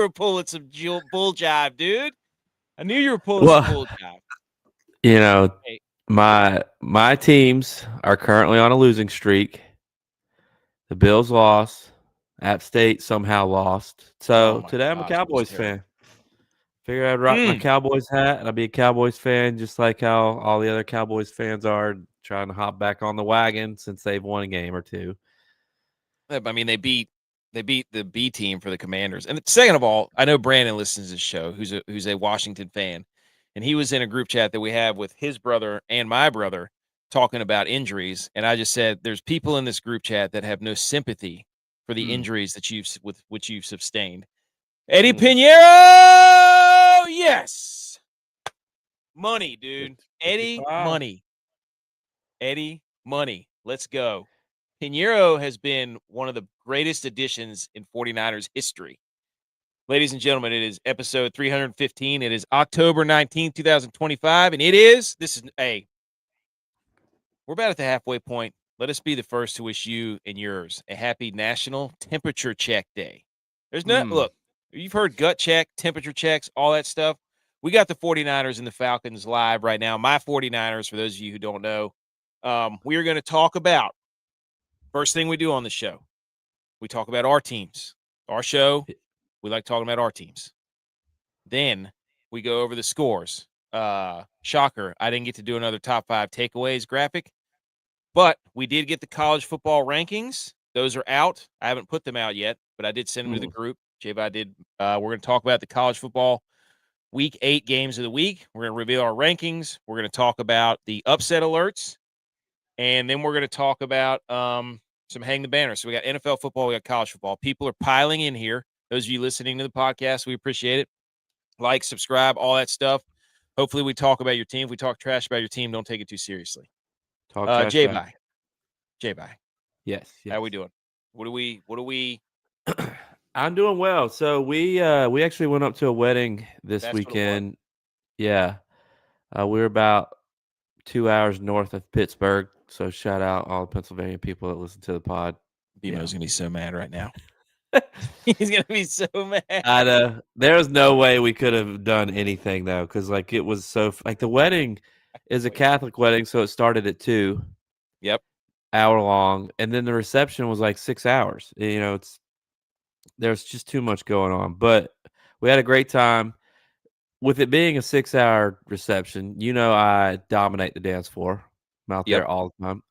were pulling some bull jive, dude. I knew you were pulling some bull jive. You know, my teams are currently on a losing streak. The Bills lost. App State somehow lost. So today I'm a Cowboys fan. Figured I'd rock my Cowboys hat and I'd be a Cowboys fan just like how all the other Cowboys fans are, trying to hop back on the wagon since they've won a game or two. I mean, they beat the B team for the Commanders. And second of all, I know Brandon listens to this show, who's a Washington fan, and he was in a group chat that we have with his brother and my brother talking about injuries. And I just said, there's people in this group chat that have no sympathy for the injuries that which you've sustained. Eddie Pinheiro, yes, money, dude. Eddie money. Let's go. Pinheiro has been one of the greatest additions in 49ers history. Ladies and gentlemen, it is episode 315. It is October 19th, 2025, and we're about at the halfway point. Let us be the first to wish you and yours a happy National Temperature Check Day. Look, you've heard gut check, temperature checks, all that stuff. We got the 49ers and the Falcons live right now. My 49ers, for those of you who don't know, we are going to talk about, first thing we do on the show, we talk about our teams. Our show, we like talking about our teams. Then we go over the scores. Shocker, I didn't get to do another top 5 takeaways graphic, but we did get the college football rankings. Those are out. I haven't put them out yet, but I did send them to the group. J-Vi did. We're going to talk about the college football Week 8 games of the week. We're going to reveal our rankings. We're going to talk about the upset alerts, and then we're going to talk about some hang the banner. So we got NFL football, we got college football. People are piling in here. Those of you listening to the podcast, we appreciate it. Like, subscribe, all that stuff. Hopefully we talk about your team. If we talk trash about your team, don't take it too seriously. J-Vi. Yes. How we doing? What do we I'm doing well. So we actually went up to a wedding this weekend. Yeah. We were about 2 hours north of Pittsburgh. So shout out all the Pennsylvania people that listen to the pod. Bimo's gonna be so mad right now. He's gonna be so mad. I know. There was no way we could have done anything though, because like it was so the wedding is a Catholic wedding, so it started at 2. Yep. Hour long, and then the reception was like 6 hours. You know, there's just too much going on, but we had a great time. With it being a 6-hour reception, you know, I dominate the dance floor. I'm out there all the time.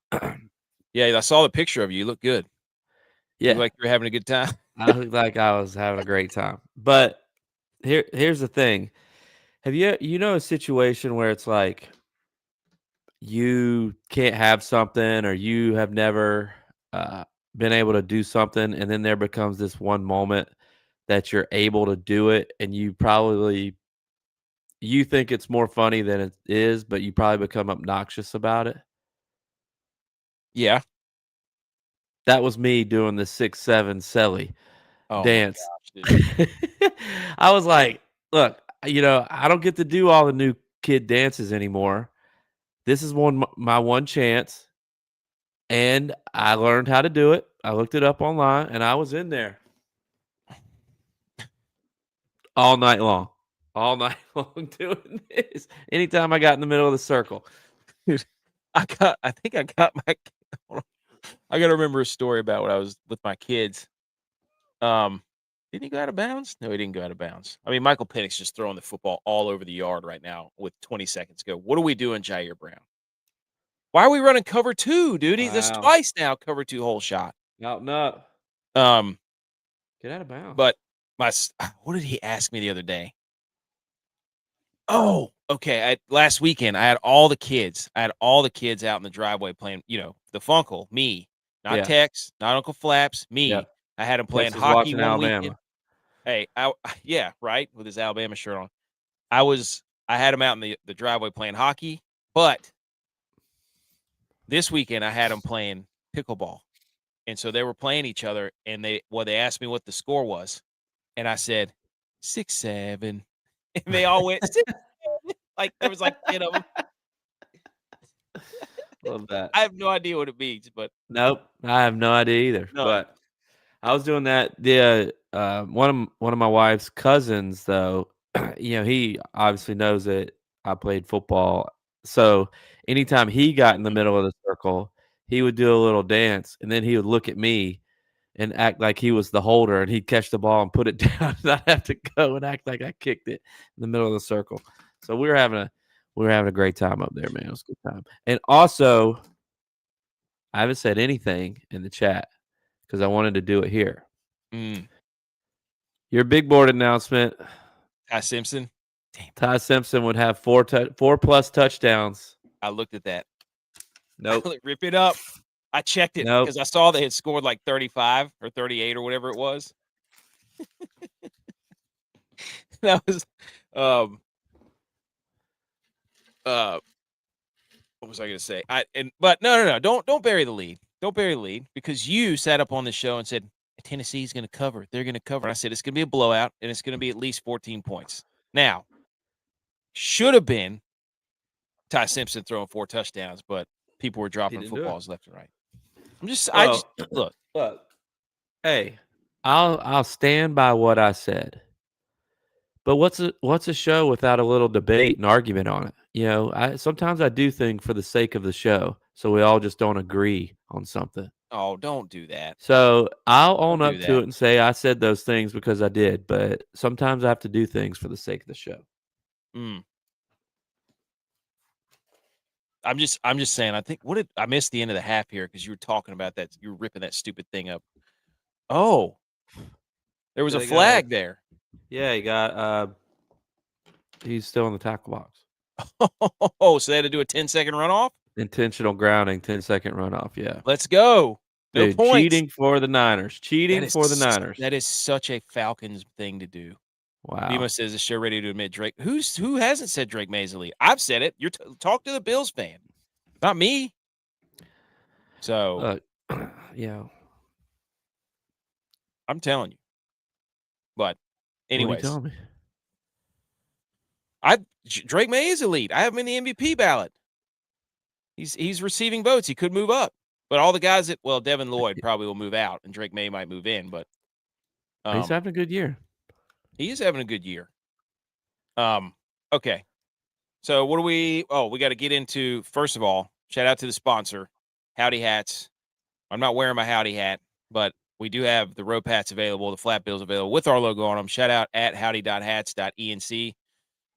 Yeah, I saw the picture of you. You look good. Yeah, you look like you're having a good time. I look like I was having a great time. But here's the thing: have you know a situation where it's like you can't have something, or you have never been able to do something, and then there becomes this one moment that you're able to do it, and you think it's more funny than it is, but you probably become obnoxious about it. Yeah. That was me doing the 6-7 Selly dance. Gosh, I was like, look, you know, I don't get to do all the new kid dances anymore. This is my one chance. And I learned how to do it. I looked it up online, and I was in there all night long doing this. Anytime I got in the middle of the circle. Dude, I got my I got to remember a story about when I was with my kids. Didn't he go out of bounds? No, he didn't go out of bounds. I mean, Michael Penix just throwing the football all over the yard right now with 20 seconds to go. What are we doing, Jair Brown? Why are we running cover 2, dude? Wow. That's twice now, cover 2 whole shot. No. Get out of bounds. But what did he ask me the other day? Oh, okay. Last weekend, I had all the kids out in the driveway playing, you know, the Funkle, me, not Tex, not Uncle Flaps, me. Yep. I had him playing hockey one Alabama. weekend. Hey, yeah, right, with his Alabama shirt on. I had him out in the driveway playing hockey, but this weekend I had him playing pickleball. And so they were playing each other, and they asked me what the score was, and I said 6-7, and they all went 6-7. Like there was like 10 of them. Love that. I have no idea what it means, but nope, I have no idea either. No. But I was doing that. The one of my wife's cousins, though, he obviously knows that I played football. So anytime he got in the middle of the circle, he would do a little dance, and then he would look at me and act like he was the holder, and he'd catch the ball and put it down, and I'd have to go and act like I kicked it in the middle of the circle. So we were having a great time up there, man. It was a good time. And also, I haven't said anything in the chat because I wanted to do it here. Your big board announcement. Ty Simpson. Damn. Ty Simpson would have 4+ touchdowns. I looked at that. Nope. Rip it up. I checked it because I saw they had scored like 35 or 38 or whatever it was. That was what was I going to say? But no. Don't bury the lead. Don't bury the lead because you sat up on the show and said Tennessee's going to cover. They're going to cover. And I said it's going to be a blowout and it's going to be at least 14 points. Now, should have been Ty Simpson throwing 4 touchdowns, but people were dropping footballs left and right. Look. Hey, I'll stand by what I said. But what's a show without a little debate and argument on it? Sometimes I do things for the sake of the show, so we all just don't agree on something. Oh, don't do that. So I'll own up to it and say I said those things because I did. But sometimes I have to do things for the sake of the show. I'm just saying. I think I missed the end of the half here because you were talking about that. You were ripping that stupid thing up. Oh, there was a flag there. Yeah, he got. He's still in the tackle box. Oh, so they had to do a 10-second runoff. Intentional grounding, 10-second runoff. Yeah, let's go. No Dude, points. Cheating for the Niners. That is such a Falcons thing to do. Wow. Bama says the show ready to admit Drake. Who hasn't said Drake May's elite? I've said it. You're talk to the Bills fan, not me. So, I'm telling you. But, anyways, what are you telling me? Drake May is elite. I have him in the MVP ballot. He's receiving votes. He could move up, but all the guys Devin Lloyd probably will move out, and Drake May might move in. But he's having a good year. He is having a good year. Okay. So what do we got to get into. First of all, shout out to the sponsor, Howdy Hats. I'm not wearing my Howdy hat, but we do have the rope hats available, the flat bills available with our logo on them. Shout out at howdy.hats.enc.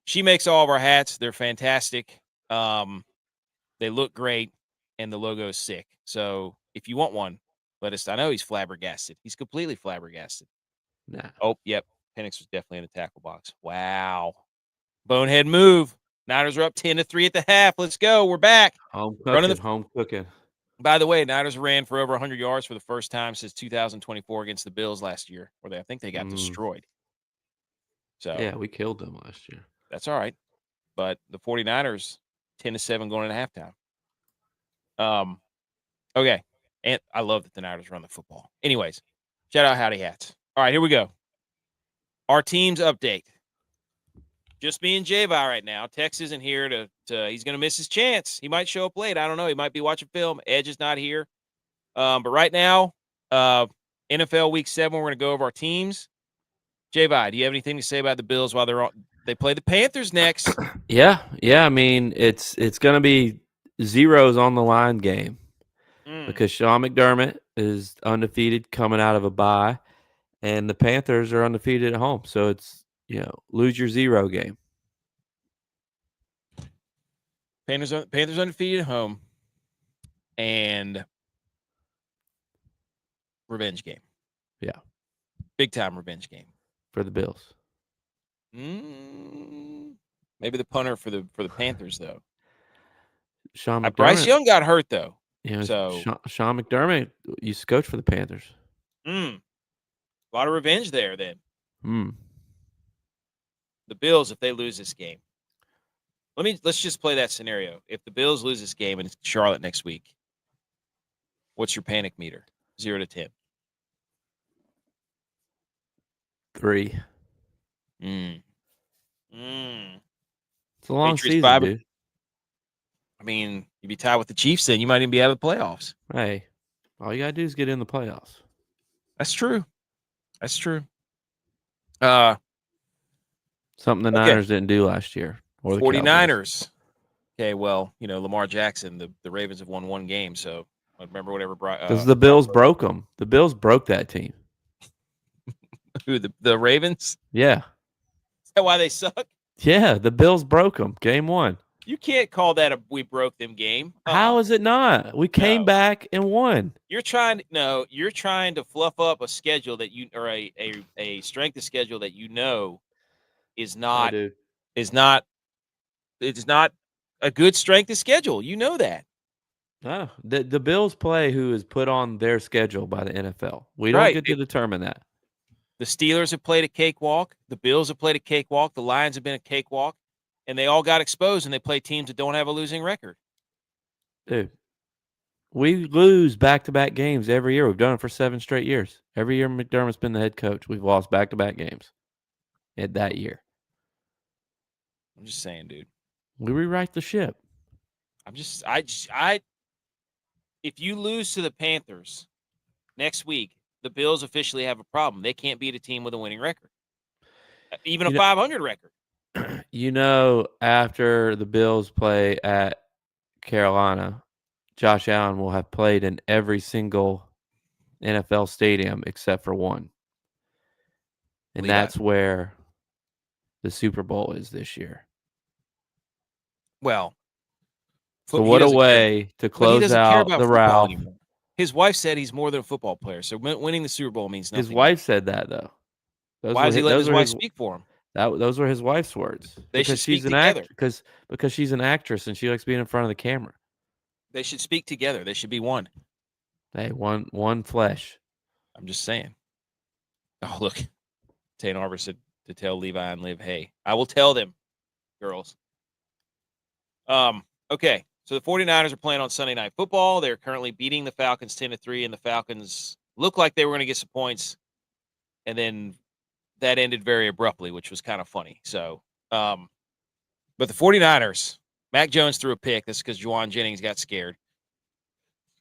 She makes all of our hats. They're fantastic. They look great, and the logo is sick. So if you want one, let us. I know he's flabbergasted. He's completely flabbergasted. Nah. Oh, yep. Penix was definitely in the tackle box. Wow. Bonehead move. Niners are up 10-3 at the half. Let's go. We're back. Home cooking. By the way, Niners ran for over 100 yards for the first time since 2024 against the Bills last year, where I think they got destroyed. So yeah, we killed them last year. That's all right. But the 49ers, 10-7 going into halftime. Okay. And I love that the Niners run the football. Anyways, shout out Howdy Hats. All right, here we go. Our team's update. Just me and J-Vi right now. Tex isn't here he's going to miss his chance. He might show up late. I don't know. He might be watching film. Edge is not here. But right now, NFL Week 7, we're going to go over our teams. J-Vi, do you have anything to say about the Bills while they play the Panthers next? Yeah. I mean, it's going to be zeros on the line game because Sean McDermott is undefeated coming out of a bye, and the Panthers are undefeated at home. So it's lose your zero game. Panthers undefeated at home, and revenge game. Yeah, big time revenge game for the Bills. Maybe the punter for the Panthers though. Sean McDermott. Bryce Young got hurt though. So Sean McDermott used to coach for the Panthers. A lot of revenge there then. The Bills, if they lose this game. Let's just play that scenario. If the Bills lose this game and it's Charlotte next week, what's your panic meter? 0 to 10. 3. It's a long season, dude. I mean, you'd be tied with the Chiefs then. You might even be out of the playoffs. Hey, all you got to do is get in the playoffs. That's true. Something the Niners didn't do last year. Or the 49ers. Cowboys. Okay, well, Lamar Jackson, the Ravens have won one game, so I remember whatever. Because the Bills broke them. The Bills broke that team. Who, the Ravens? Yeah. Is that why they suck? Yeah, the Bills broke them. Game 1. You can't call that a we broke them game. How is it not? We came back and won. You're trying to fluff up a schedule that or a strength of schedule that is not a good strength of schedule. You know that. No, the Bills play who is put on their schedule by the NFL. We don't get to determine that. The Steelers have played a cakewalk. The Bills have played a cakewalk. The Lions have been a cakewalk. And they all got exposed, and they play teams that don't have a losing record. Dude, we lose back-to-back games every year. We've done it for 7 straight years. Every year McDermott's been the head coach, we've lost back-to-back games that year. I'm just saying, dude. We rewrite the ship. If you lose to the Panthers next week, the Bills officially have a problem. They can't beat a team with a winning record, even a 500 record. After the Bills play at Carolina, Josh Allen will have played in every single NFL stadium except for one. And that's where the Super Bowl is this year. Well, so what a way to close out the Ralph. His wife said he's more than a football player, so winning the Super Bowl means nothing. His wife said that, though. Why is he letting his wife speak for him? Those were his wife's words. They should speak together. Because she's an actress and she likes being in front of the camera. They should speak together. They should be one. Hey, one flesh. I'm just saying. Oh, look. Tan Arbor said to tell Levi and Liv, hey, I will tell them, girls. Okay. So the 49ers are playing on Sunday Night Football. They're currently beating the Falcons 10-3, and the Falcons look like they were going to get some points. And then that ended very abruptly, which was kind of funny. So, but the 49ers, Mac Jones threw a pick. That's because Juwan Jennings got scared.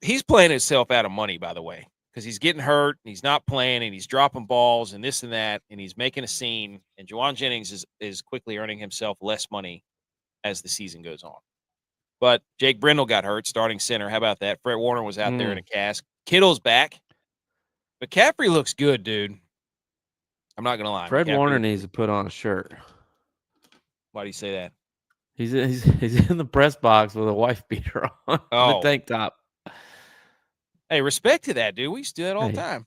He's playing himself out of money, by the way, because he's getting hurt, and he's not playing, and he's dropping balls, and this and that, and he's making a scene. And Juwan Jennings is quickly earning himself less money as the season goes on. But Jake Brindle got hurt, starting center. How about that? Fred Warner was out there in a cast. Kittle's back. McCaffrey looks good, dude. I'm not going to lie. Fred Warner needs to put on a shirt. Why do you say that? He's in the press box with a wife beater on, the tank top. Hey, respect to that, dude. We used to do that all the time.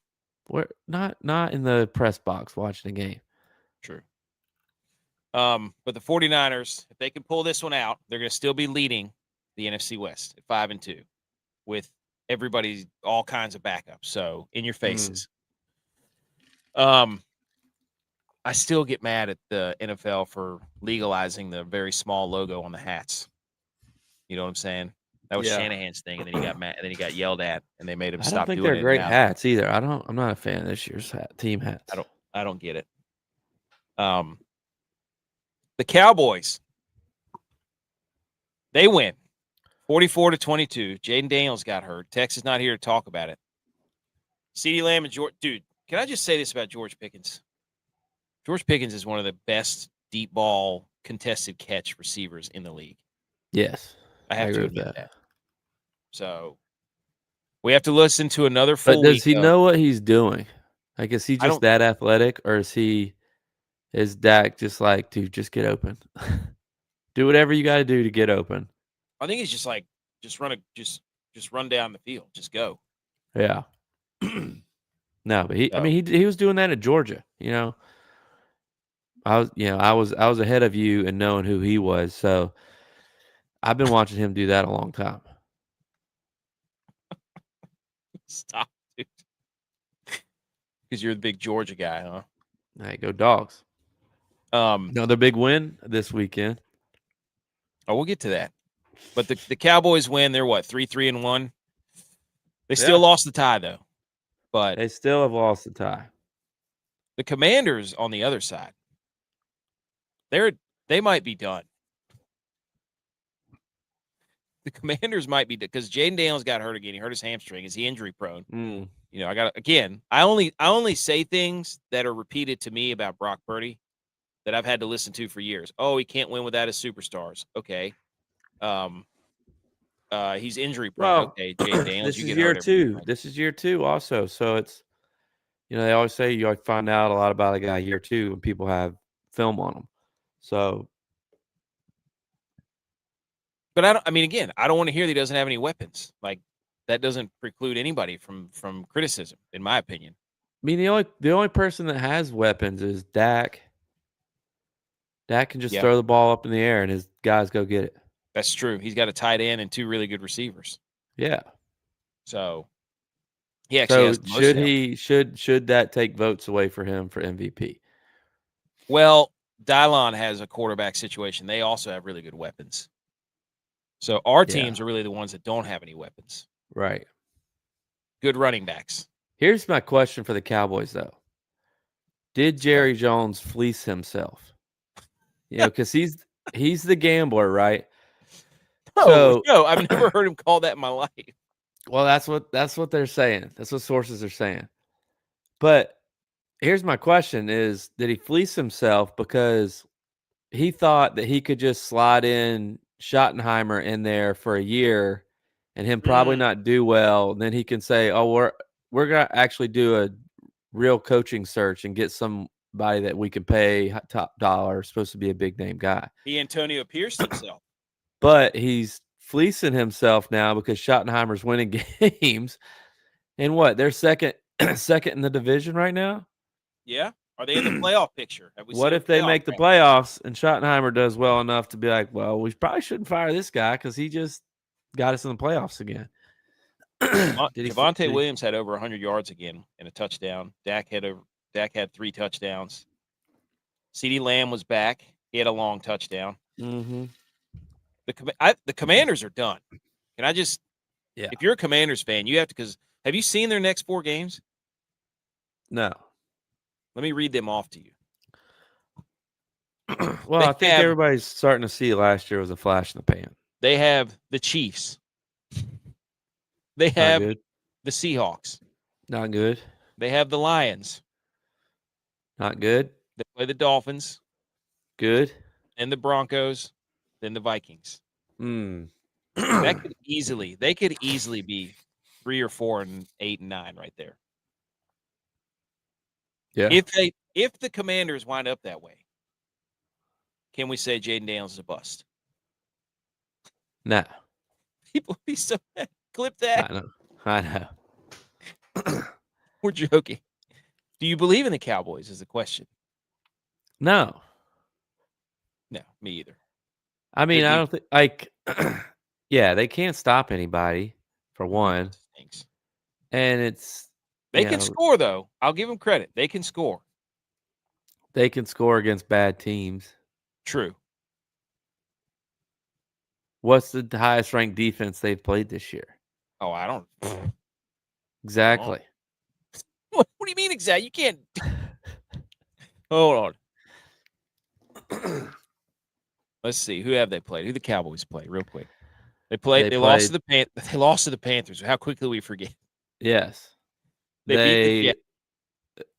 We're not in the press box watching the game. True. But the 49ers, if they can pull this one out, they're going to still be leading the NFC West at 5-2 with everybody, all kinds of backups. So in your faces. I still get mad at the NFL for legalizing the very small logo on the hats. You know what I'm saying? That was Shanahan's thing, and then he got mad, and then he got yelled at, and they made him stop doing it. I don't think they're great hats either. I'm not a fan of this year's team hats. I don't get it. The Cowboys, they win 44-22. Jaden Daniels got hurt. Tex is not here to talk about it. CeeDee Lamb and George. Dude, can I just say this about George Pickens? George Pickens is one of the best deep ball contested catch receivers in the league. Yes. I have to admit that. So we have to listen to another full week. But does he know what he's doing? Like, is he just that athletic, or is Dak just like, dude, just get open? Do whatever you got to do to get open. I think he's just like, just run down the field. Just go. Yeah. No, but he was doing that at Georgia, I was ahead of you in knowing who he was, so I've been watching him do that a long time. Stop, dude. Because you're the big Georgia guy, huh? Hey, go Dogs. Another big win this weekend. Oh, we'll get to that. But the Cowboys win. They're what, 3-1? They still lost the tie, though. But they still have lost the tie. The Commanders on the other side, they might be done. The Commanders might be done because Jaden Daniels got hurt again. He hurt his hamstring. Is he injury prone? I only say things that are repeated to me about Brock Purdy that I've had to listen to for years. Oh, he can't win without his superstars. Okay. He's injury prone. Well, Okay, Jaden Daniels, this you is get year hurt every year. 2. This is year 2 also. So it's, they always say you find out a lot about a guy year 2 when people have film on him. So, but I don't want to hear that he doesn't have any weapons. Like, that doesn't preclude anybody from criticism, in my opinion. I mean, the only person that has weapons is Dak. Dak can just throw the ball up in the air and his guys go get it. That's true. He's got a tight end and 2 really good receivers. Yeah. So he actually has the most should that take votes away for him for MVP? Well, DYLON has a quarterback situation. They also have really good weapons. So our teams are really the ones that don't have any weapons. Right. Good running backs. Here's my question for the Cowboys, though. Did Jerry Jones fleece himself? Because he's the gambler, right? No, I've never heard him call that in my life. Well, that's what they're saying. That's what sources are saying. But here's my question is, did he fleece himself because he thought that he could just slide in Schottenheimer in there for a year and him probably not do well, and then he can say, oh, we're going to actually do a real coaching search and get somebody that we can pay top dollar, supposed to be a big name guy. He Antonio Pierce himself. But he's fleecing himself now because Schottenheimer's winning games. And what? They're second in the division right now? Yeah. Are they in the playoff picture? What if they make the playoffs and Schottenheimer does well enough to be like, well, we probably shouldn't fire this guy because he just got us in the playoffs again. Javonte Williams had over 100 yards again and a touchdown. Dak had 3 touchdowns. CeeDee Lamb was back. He had a long touchdown. Mm-hmm. The Commanders are done. Can I just – if you're a Commanders fan, you have to – because have you seen their next 4 games? No. Let me read them off to you. Well, I think everybody's starting to see last year was a flash in the pan. They have the Chiefs. They have the Seahawks. Not good. They have the Lions. Not good. They play the Dolphins. Good. And the Broncos. Then the Vikings. They could easily be 3 or 4 and 8 and 9 right there. Yeah. If the Commanders wind up that way, can we say Jaden Daniels is a bust? No. People be so mad. Clip that. I know. We're joking. Do you believe in the Cowboys is the question. No. No, me either. I mean, I don't think they can't stop anybody for one. Thanks. And they can score though. I'll give them credit. They can score. They can score against bad teams. True. What's the highest ranked defense they've played this year? Oh, I don't. Exactly. What do you mean exactly? You can't. Hold on. Let's see. Who have they played? Who the Cowboys play? Real quick. They lost to the Panthers. How quickly we forget. Yes. They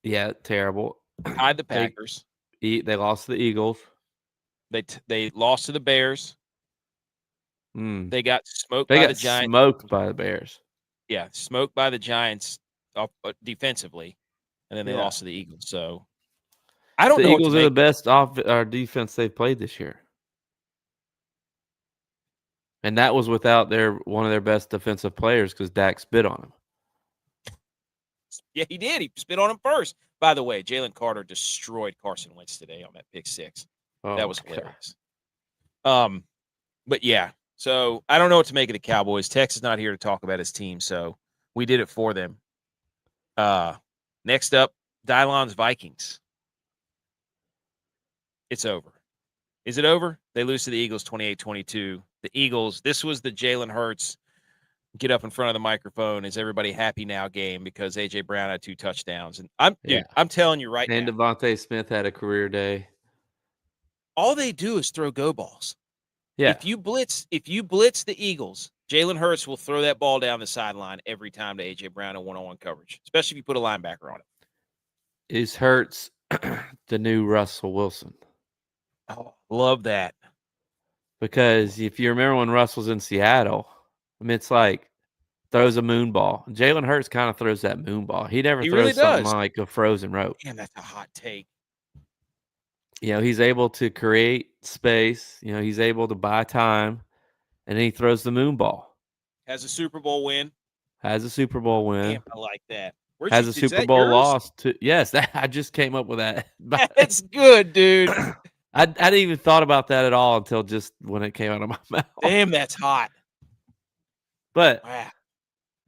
beat terrible. Tied the Packers. They lost to the Eagles. They lost to the Bears. They got smoked by the Giants. Smoked by the Bears. Yeah, smoked by the Giants defensively, and then they lost to the Eagles. So I don't know. The Eagles are the best defense they've played this year, and that was without one of their best defensive players because Dak spit on him. Yeah, he did. He spit on him first. By the way, Jalen Carter destroyed Carson Wentz today on that pick 6. That was hilarious. But yeah. So I don't know what to make of the Cowboys. Tex is not here to talk about his team, so we did it for them. Next up, DYLON's Vikings. It's over. Is it over? They lose to the Eagles 28-22. The Eagles, this was the Jalen Hurts get up in front of the microphone. Is everybody happy now game because A.J. Brown had 2 touchdowns. And I'm telling you right now. And Devontae Smith had a career day. All they do is throw go balls. If you blitz the Eagles, Jalen Hurts will throw that ball down the sideline every time to A.J. Brown in one-on-one coverage, especially if you put a linebacker on it. Is Hurts the new Russell Wilson? Oh, love that. Because if you remember when Russell's in Seattle, I mean, it's like throws a moon ball. Jalen Hurts kind of throws that moon ball. He never throws really something does. like a frozen rope. Damn, that's a hot take. He's able to create space. He's able to buy time, and then he throws the moon ball. Has a Super Bowl win. Has a Super Bowl win. Damn, I like that. Has a Super Bowl loss too. Yes, I just came up with that. That's good, dude. I didn't even thought about that at all until just when it came out of my mouth. Damn, that's hot. But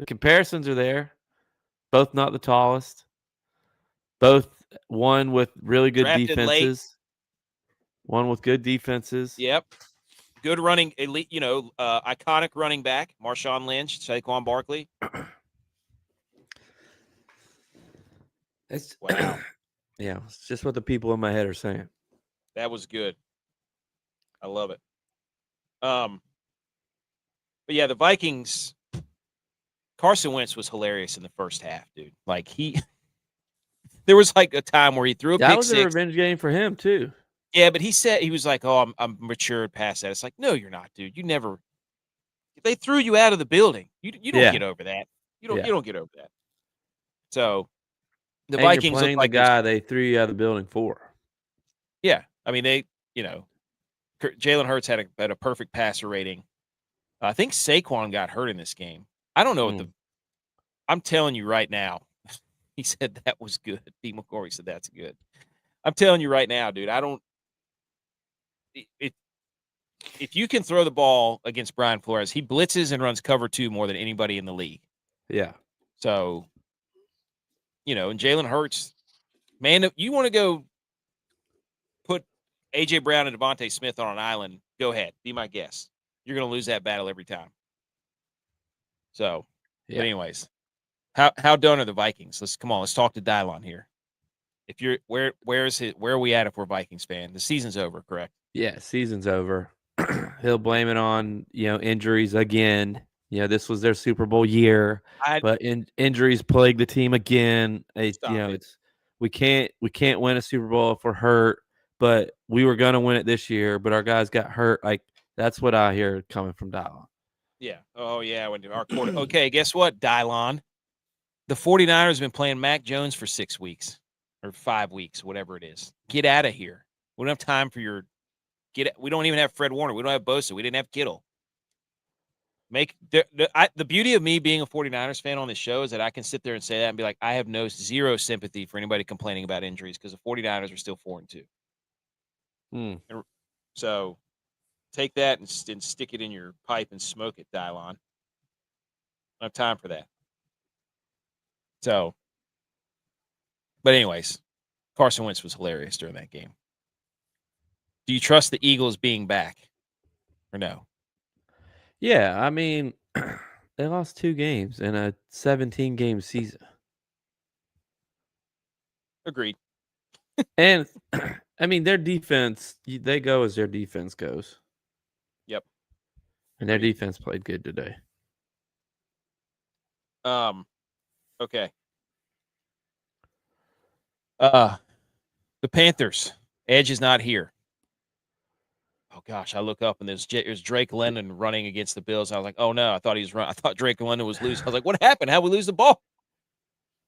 the comparisons are there. Both not the tallest. Both one with really good defenses. Late. One with good defenses. Yep. Good running, elite, iconic running back, Marshawn Lynch, Saquon Barkley. Wow. Yeah, it's just what the people in my head are saying. That was good. I love it. But yeah, the Vikings, Carson Wentz was hilarious in the first half, dude. Like there was like a time where he threw a pick six. That was a revenge game for him too. Yeah, but he said he was like, "Oh, I'm matured past that." It's like, no, you're not, dude. You never. They threw you out of the building. You don't get over that. You don't get over that. So the Vikings you're playing look like the guy they threw you out of the building for. Yeah, I mean Jalen Hurts had a perfect passer rating. I think Saquon got hurt in this game. I don't know what I'm telling you right now. He said that was good. D. McCorry said that's good. I'm telling you right now, dude. If you can throw the ball against Brian Flores, he blitzes and runs cover 2 more than anybody in the league. Yeah. So, and Jalen Hurts, man, you want to go put A.J. Brown and Devontae Smith on an island, go ahead. Be my guest. You're going to lose that battle every time. So, But anyways, how done are the Vikings? Let's talk to DYLON here. If you're where are we at if we're Vikings fan? The season's over, correct? Yeah, season's over. He'll blame it on injuries again. This was their Super Bowl year, but injuries plague the team again. We can't win a Super Bowl if we're hurt, but we were gonna win it this year, but our guys got hurt. Like that's what I hear coming from DYLON. Yeah. Oh yeah. When our quarter. Okay, guess what, DYLON? The 49ers have been playing Mac Jones for 6 weeks. Or 5 weeks, whatever it is. Get out of here. We don't have time for we don't even have Fred Warner. We don't have Bosa. We didn't have Kittle. The beauty of me being a 49ers fan on this show is that I can sit there and say that and be like, I have zero sympathy for anybody complaining about injuries because the 49ers are still 4-2. So take that and stick it in your pipe and smoke it, DYLON. I don't have time for that. So, but anyways, Carson Wentz was hilarious during that game. Do you trust the Eagles being back or no? Yeah, I mean, they lost 2 games in a 17-game season. Agreed. And, I mean, their defense, they go as their defense goes. Yep. And their defense played good today. Okay. The Panthers. Edge is not here. Oh gosh, I look up and there's Drake London running against the Bills. I was like, oh no, I thought I thought Drake London was losing. I was like, what happened? How'd we lose the ball?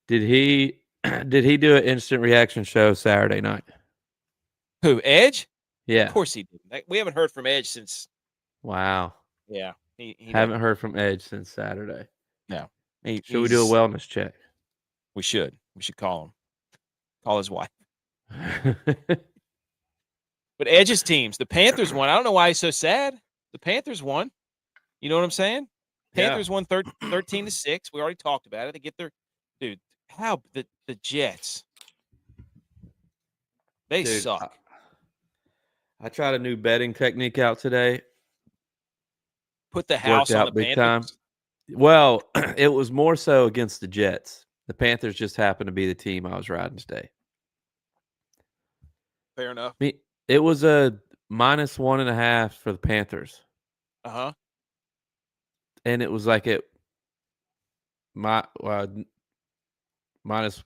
Did he do an instant reaction show Saturday night? Who, Edge? Yeah. Of course he did. We haven't heard from Edge since. Wow. Yeah. He haven't heard from Edge since Saturday. No. Should we do a wellness check? We should. We should call him. Call his wife. But Edge's teams, the Panthers won. I don't know why he's so sad. The Panthers won. You know what I'm saying? Panthers won 13-6. We already talked about it. They get their dude. How the Jets? They suck. I tried a new betting technique out today. Put the house on the big Panthers. Time. Well, it was more so against the Jets. The Panthers just happened to be the team I was riding today. Fair enough. It was a minus 1.5 for the Panthers. Uh-huh. And it was like minus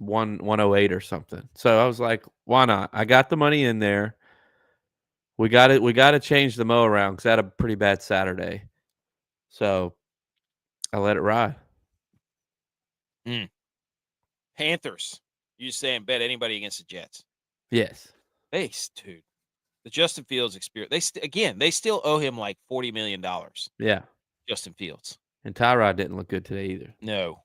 108 or something. So I was like, why not? I got the money in there. We got to change the mo around because I had a pretty bad Saturday. So I let it ride. Panthers. You just saying bet anybody against the Jets? Yes. Dude. The Justin Fields experience. They still owe him like $40 million. Yeah. Justin Fields. And Tyrod didn't look good today either. No.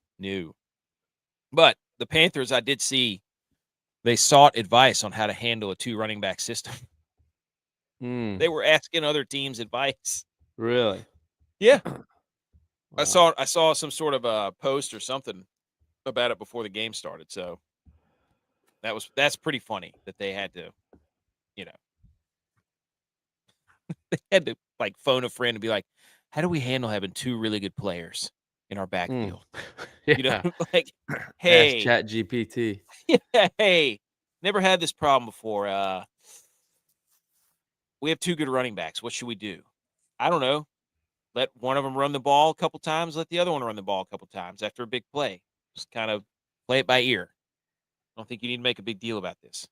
But the Panthers, I did see they sought advice on how to handle a 2 running back system. They were asking other teams advice. Really? Yeah. Wow. I saw some sort of a post or something about it before the game started. So that's pretty funny that they had to, they had to like phone a friend and be like, how do we handle having 2 really good players in our backfield? Yeah. Like, hey, Ask ChatGPT. Yeah, hey, never had this problem before. We have 2 good running backs. What should we do? I don't know. Let one of them run the ball a couple times. Let the other one run the ball a couple times after a big play. Just kind of play it by ear. I don't think you need to make a big deal about this.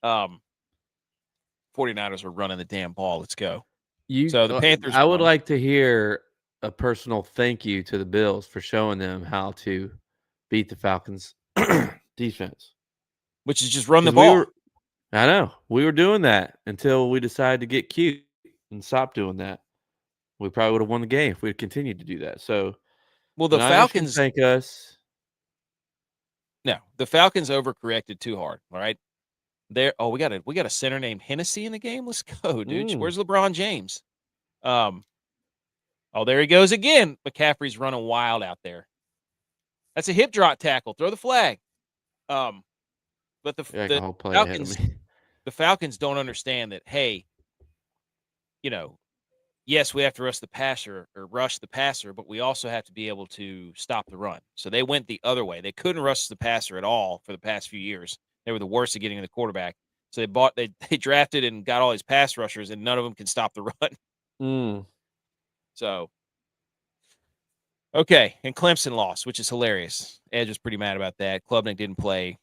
49ers are running the damn ball. Let's go. So the Panthers. I would like to hear a personal thank you to the Bills for showing them how to beat the Falcons defense, which is just run the ball. I know we were doing that until we decided to get cute and stop doing that. We probably would have won the game if we had continued to do that. So, well, the Falcons thank us. No, the Falcons overcorrected too hard. All right, we got a center named Hennesse in the game. Let's go, dude. Where's LeBron James? Oh, there he goes again. McCaffrey's running wild out there. That's a hip drop tackle. Throw the flag. But the Falcons don't understand that. Hey, yes, we have to rush the passer, but we also have to be able to stop the run. So they went the other way. They couldn't rush the passer at all for the past few years. They were the worst at getting the quarterback. So they drafted and got all these pass rushers, and none of them can stop the run. So, okay, and Clemson lost, which is hilarious. Edge was pretty mad about that. Klubnik didn't play.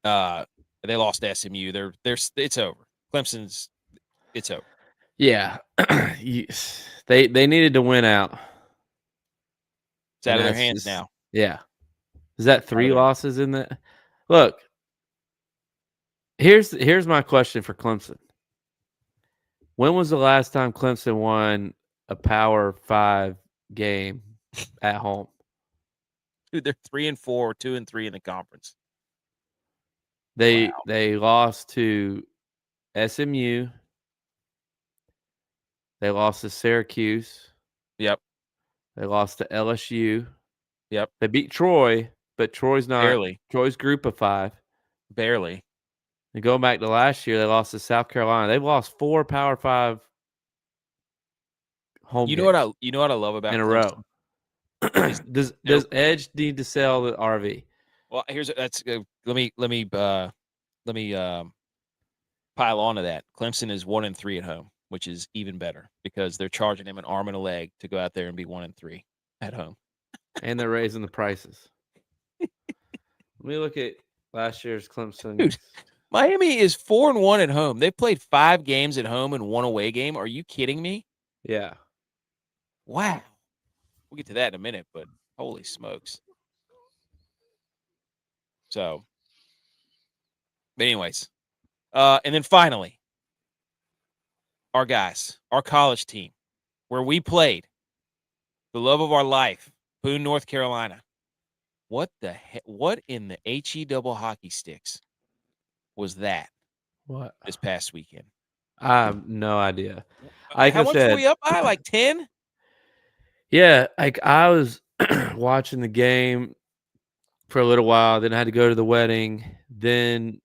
They lost to SMU. It's over. Clemson's. It's over. Yeah. They needed to win out. It's out of their hands now. Yeah. Is that 3 losses in that? Look, here's my question for Clemson. When was the last time Clemson won a Power 5 game at home? Dude, they're 3-4, 2-3 in the conference. They lost to SMU. They lost to Syracuse. Yep. They lost to LSU. Yep. They beat Troy, but Troy's not. Barely. Troy's group of 5. Barely. And going back to last year, they lost to South Carolina. They've lost 4 Power 5 home games. You know what I love about in Clemson? A row. Does Edge need to sell the RV? Well, let me pile on to that. Clemson is 1-3 at home, which is even better because they're charging him an arm and a leg to go out there and be 1-3 at home. And they're raising the prices. Let me look at last year's Clemson. Dude, Miami is 4-1 at home. They've played 5 games at home and 1 away game. Are you kidding me? Yeah. Wow. We'll get to that in a minute, but holy smokes. So, but anyways, and then finally, our guys, our college team, where we played, the love of our life, Boone, North Carolina. What the heck? What in the HE double hockey sticks was that? What this past weekend? I have no idea. How much were we up by? Like 10? Yeah, like I was watching the game for a little while, then I had to go to the wedding. Then,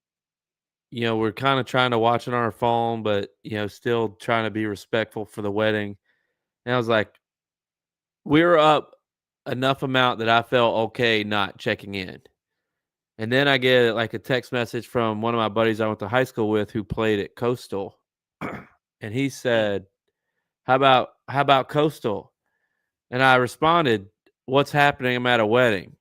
we're kind of trying to watch it on our phone, but still trying to be respectful for the wedding. And I was like, we were up enough amount that I felt okay not checking in. And then I get like a text message from one of my buddies I went to high school with who played at Coastal. And he said, How about Coastal? And I responded, What's happening? I'm at a wedding.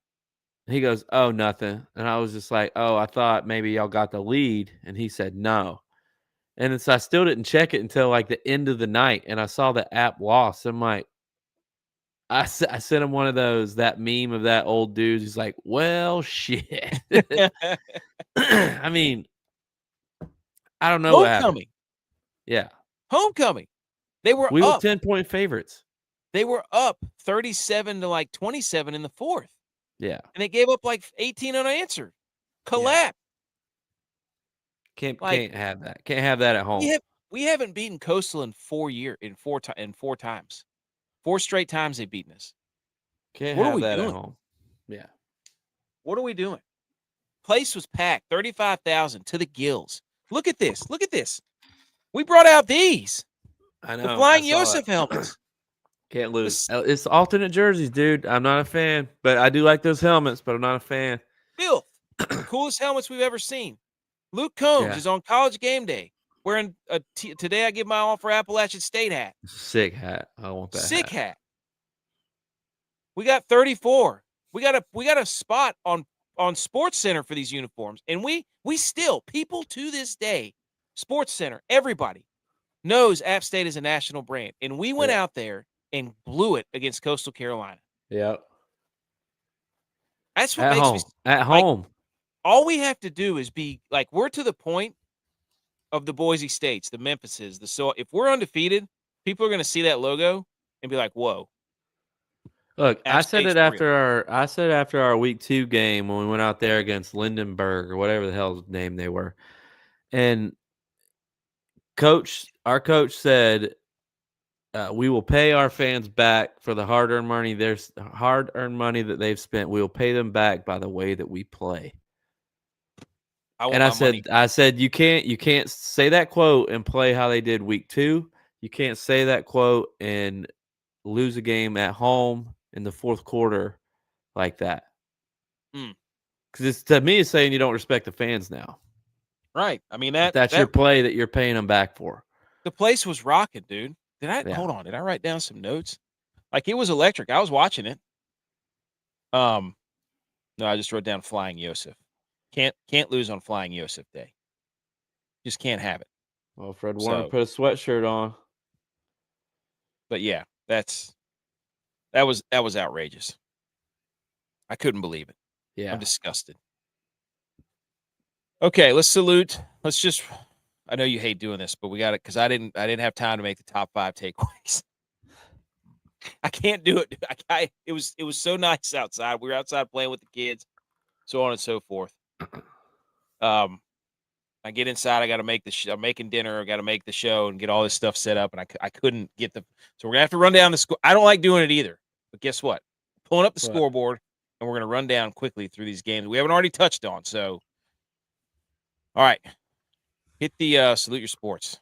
He goes, Oh, nothing. And I was just like, Oh, I thought maybe y'all got the lead. And he said, No. And so I still didn't check it until like the end of the night. And I saw the app lost. I'm like, I sent him one of those, that meme of that old dude. He's like, well, shit. I mean, I don't know what happened. Homecoming. Yeah. Homecoming. We were 10-point favorites. They were up 37 to like 27 in the fourth. Yeah. And they gave up like 18 unanswered. Collapse. Yeah. Can't have that. Can't have that at home. We haven't beaten Coastal in 4 times. 4 straight times they've beaten us. Can't have that at home. Yeah. What are we doing? Place was packed, 35,000 to the gills. Look at this. Look at this. We brought out these. I know. The Flying Yosef helmets. Can't lose. It's alternate jerseys, dude. I'm not a fan, but I do like those helmets, but I'm not a fan. Filth. Coolest helmets we've ever seen. Luke Combs is on College Game Day wearing today I give my all for Appalachian State hat. Sick hat. I want that Sick hat. We got 34. We got a spot on Sports Center for these uniforms. And we still, people to this day, Sports Center, everybody knows App State is a national brand. And we went out there and blew it against Coastal Carolina. Yep. That's what makes me at home. All we have to do is be like, we're to the point of the Boise States, the Memphises, so if we're undefeated, people are going to see that logo and be like, "Whoa!" Look, I said after our week 2 game when we went out there against Lindenberg or whatever the hell's name they were, and our coach said, "We will pay our fans back for the hard-earned money. There's hard-earned money that they've spent. We will pay them back by the way that we play." I said, you can't say that quote and play how they did week 2. You can't say that quote and lose a game at home in the fourth quarter like that. Because to me, it's saying you don't respect the fans now. Right. I mean, that's your play that you're paying them back for. The place was rocking, dude. Hold on? Did I write down some notes? Like, it was electric. I was watching it. No, I just wrote down Flying Yosef. Can't lose on Flying Yosef Day. Just can't have it. Well, Fred Warner put a sweatshirt on. But yeah, that was outrageous. I couldn't believe it. Yeah. I'm disgusted. Okay, let's salute. I know you hate doing this, but we got it because I didn't have time to make the top 5 takeaways. I can't do it. It was so nice outside. We were outside playing with the kids, so on and so forth. I get inside. I got to make I'm making dinner. I got to make the show and get all this stuff set up, and I couldn't get so we're gonna have to run down the score. I don't like doing it either, but guess what? Pulling up the scoreboard, and we're gonna run down quickly through these games we haven't already touched on. So, all right, hit the salute your sports.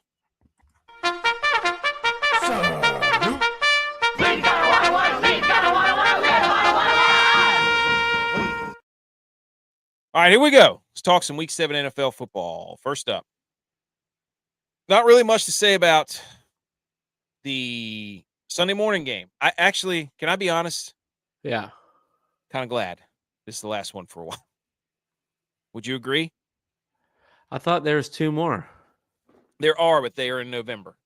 All right, here we go. Let's talk some Week 7 NFL football. First up, not really much to say about the Sunday morning game. Can I be honest? Yeah. Kind of glad this is the last one for a while. Would you agree? I thought there was 2 more. There are, but they are in November.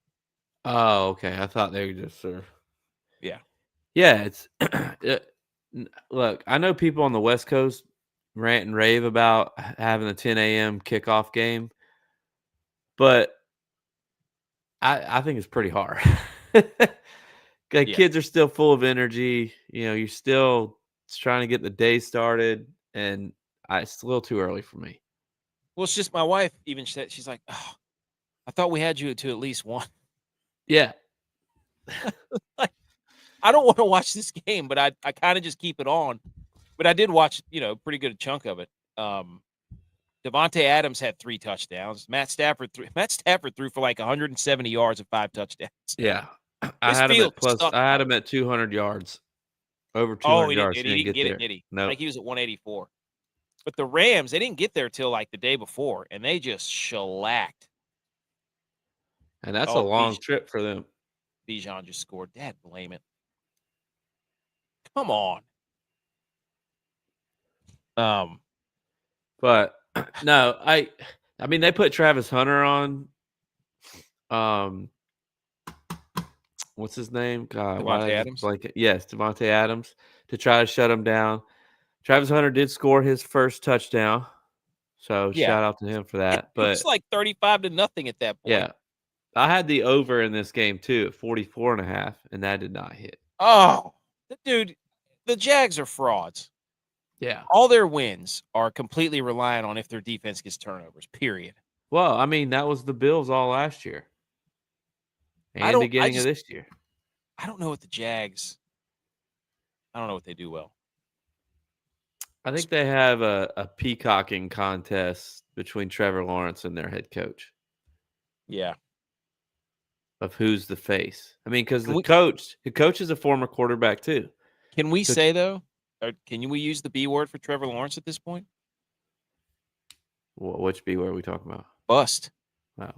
Oh, okay. I thought they were just Yeah. Yeah, it's look, I know people on the West Coast rant and rave about having a 10 a.m. kickoff game, but I think it's pretty hard. Kids are still full of energy. You're still trying to get the day started, and it's a little too early for me. Well, it's just my wife even said, she's like, "Oh, I thought we had you to at least 1." Yeah. I don't want to watch this game, but I kind of just keep it on. But I did watch, pretty good chunk of it. Devontae Adams had 3 touchdowns. Matt Stafford threw for like 170 yards and 5 touchdowns. Yeah. I had him at 200 yards. Over 200 yards. He didn't get it, did he? No. I think he was at 184. But the Rams, they didn't get there till like the day before, and they just shellacked. And that's a long trip for them. Bijan just scored. Dad, blame it. Come on. But no, I mean they put Travis Hunter on. What's his name? God, Devontae Adams. Yes, Devontae Adams to try to shut him down. Travis Hunter did score his first touchdown, so shout out to him for that. But it was like 35-0 at that point. Yeah, I had the over in this game too at 44.5, and that did not hit. Oh, dude, the Jags are frauds. Yeah, all their wins are completely reliant on if their defense gets turnovers. Period. Well, I mean that was the Bills all last year, and beginning of this year. I don't know what the Jags. I don't know what they do well. I think they have a peacocking contest between Trevor Lawrence and their head coach. Yeah. Of who's the face. I mean, because the coach is a former quarterback too. Can we say though? Or can we use the B word for Trevor Lawrence at this point? Which B word are we talking about? Bust. Oh.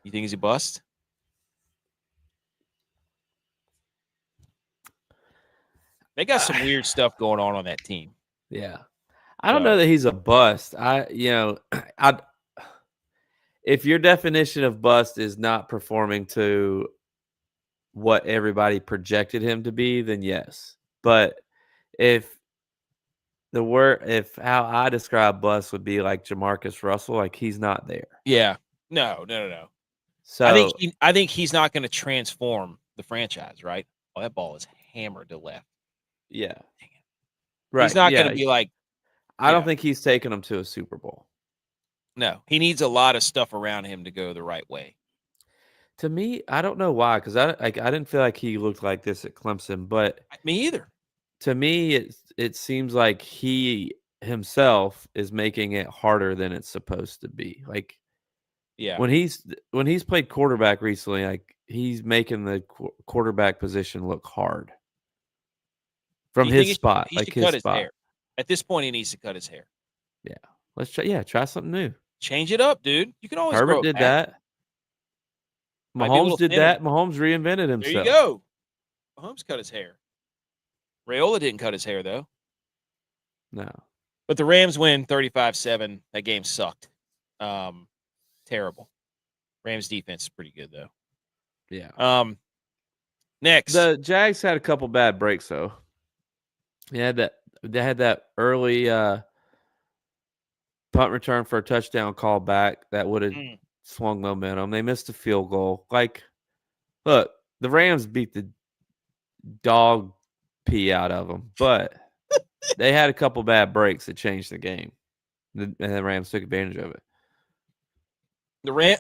You think he's a bust? They got some weird stuff going on that team. Yeah. I don't know that he's a bust. If your definition of bust is not performing to what everybody projected him to be, then yes. But if how I describe bust would be like Jamarcus Russell, like he's not there. Yeah. No. So I think he's not going to transform the franchise, right? Oh, that ball is hammered to left. Yeah. Right. He's not going to be like. I don't think he's taking them to a Super Bowl. No, he needs a lot of stuff around him to go the right way. To me, I don't know why, because I didn't feel like he looked like this at Clemson, but me either. To me, it seems like he himself is making it harder than it's supposed to be. Like, yeah, when he's played quarterback recently, like he's making the quarterback position look hard from his spot. He should cut his hair. At this point, he needs to cut his hair. Yeah, let's try something new. Change it up, dude. You can always. Herbert did that. Mahomes did that. Mahomes reinvented himself. There you go. Mahomes cut his hair. Raiola didn't cut his hair, though. No. But the Rams win 35-7. That game sucked. Terrible. Rams defense is pretty good, though. Yeah. Next. The Jags had a couple bad breaks, though. They had that early punt return for a touchdown call back that would have swung momentum. They missed a field goal. Like, look, the Rams beat the dog pee out of them, but they had a couple bad breaks that changed the game, and the Rams took advantage of it.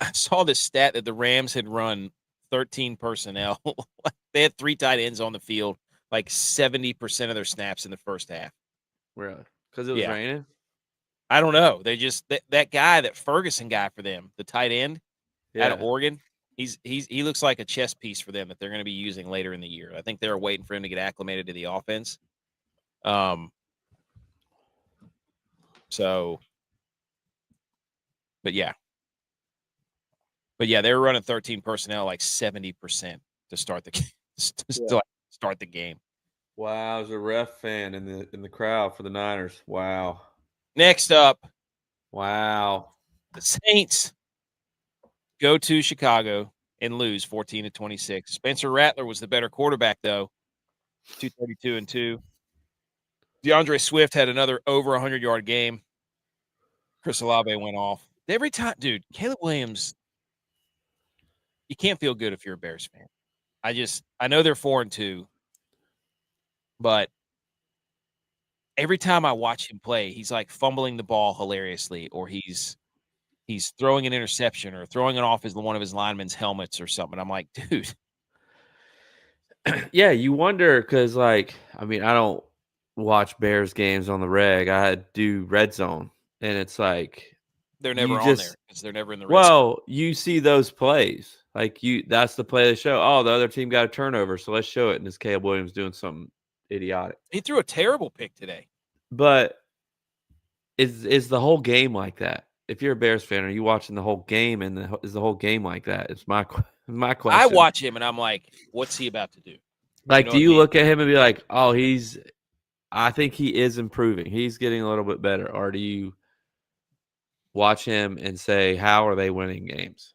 I saw this stat that the Rams had run 13 personnel. They had 3 tight ends on the field, like 70% of their snaps in the first half. Really? Because it was raining? I don't know. They just that guy, that Ferguson guy for them, the tight end out of Oregon. He looks like a chess piece for them that they're going to be using later in the year. I think they're waiting for him to get acclimated to the offense. But yeah, they were running 13 personnel, like 70% to start the game. Wow, there's a ref fan in the crowd for the Niners. Wow. Next up, wow, the Saints go to Chicago and lose 14-26. Spencer Rattler was the better quarterback, though. 232 and 2. DeAndre Swift had another over 100-yard game. Chris Olave went off. Every time, dude, Caleb Williams, you can't feel good if you're a Bears fan. I know they're 4-2, but every time I watch him play, he's like fumbling the ball hilariously, or he's throwing an interception or throwing it off one of his linemen's helmets or something. I'm like, dude. Yeah, you wonder because, like, I mean, I don't watch Bears games on the reg. I do Red Zone, and it's like they're never on there because they're never in the red zone. Well, you see those plays. Like, that's the play they show. Oh, the other team got a turnover, so let's show it. And it's Caleb Williams doing something idiotic. He threw a terrible pick today. But is the whole game like that? If you're a Bears fan, are you watching the whole game, and is the whole game like that? It's my question. I watch him, and I'm like, what's he about to do? Like, You know do what I you mean? look at him and be like, oh, I think he is improving. He's getting a little bit better. Or do you watch him and say, how are they winning games?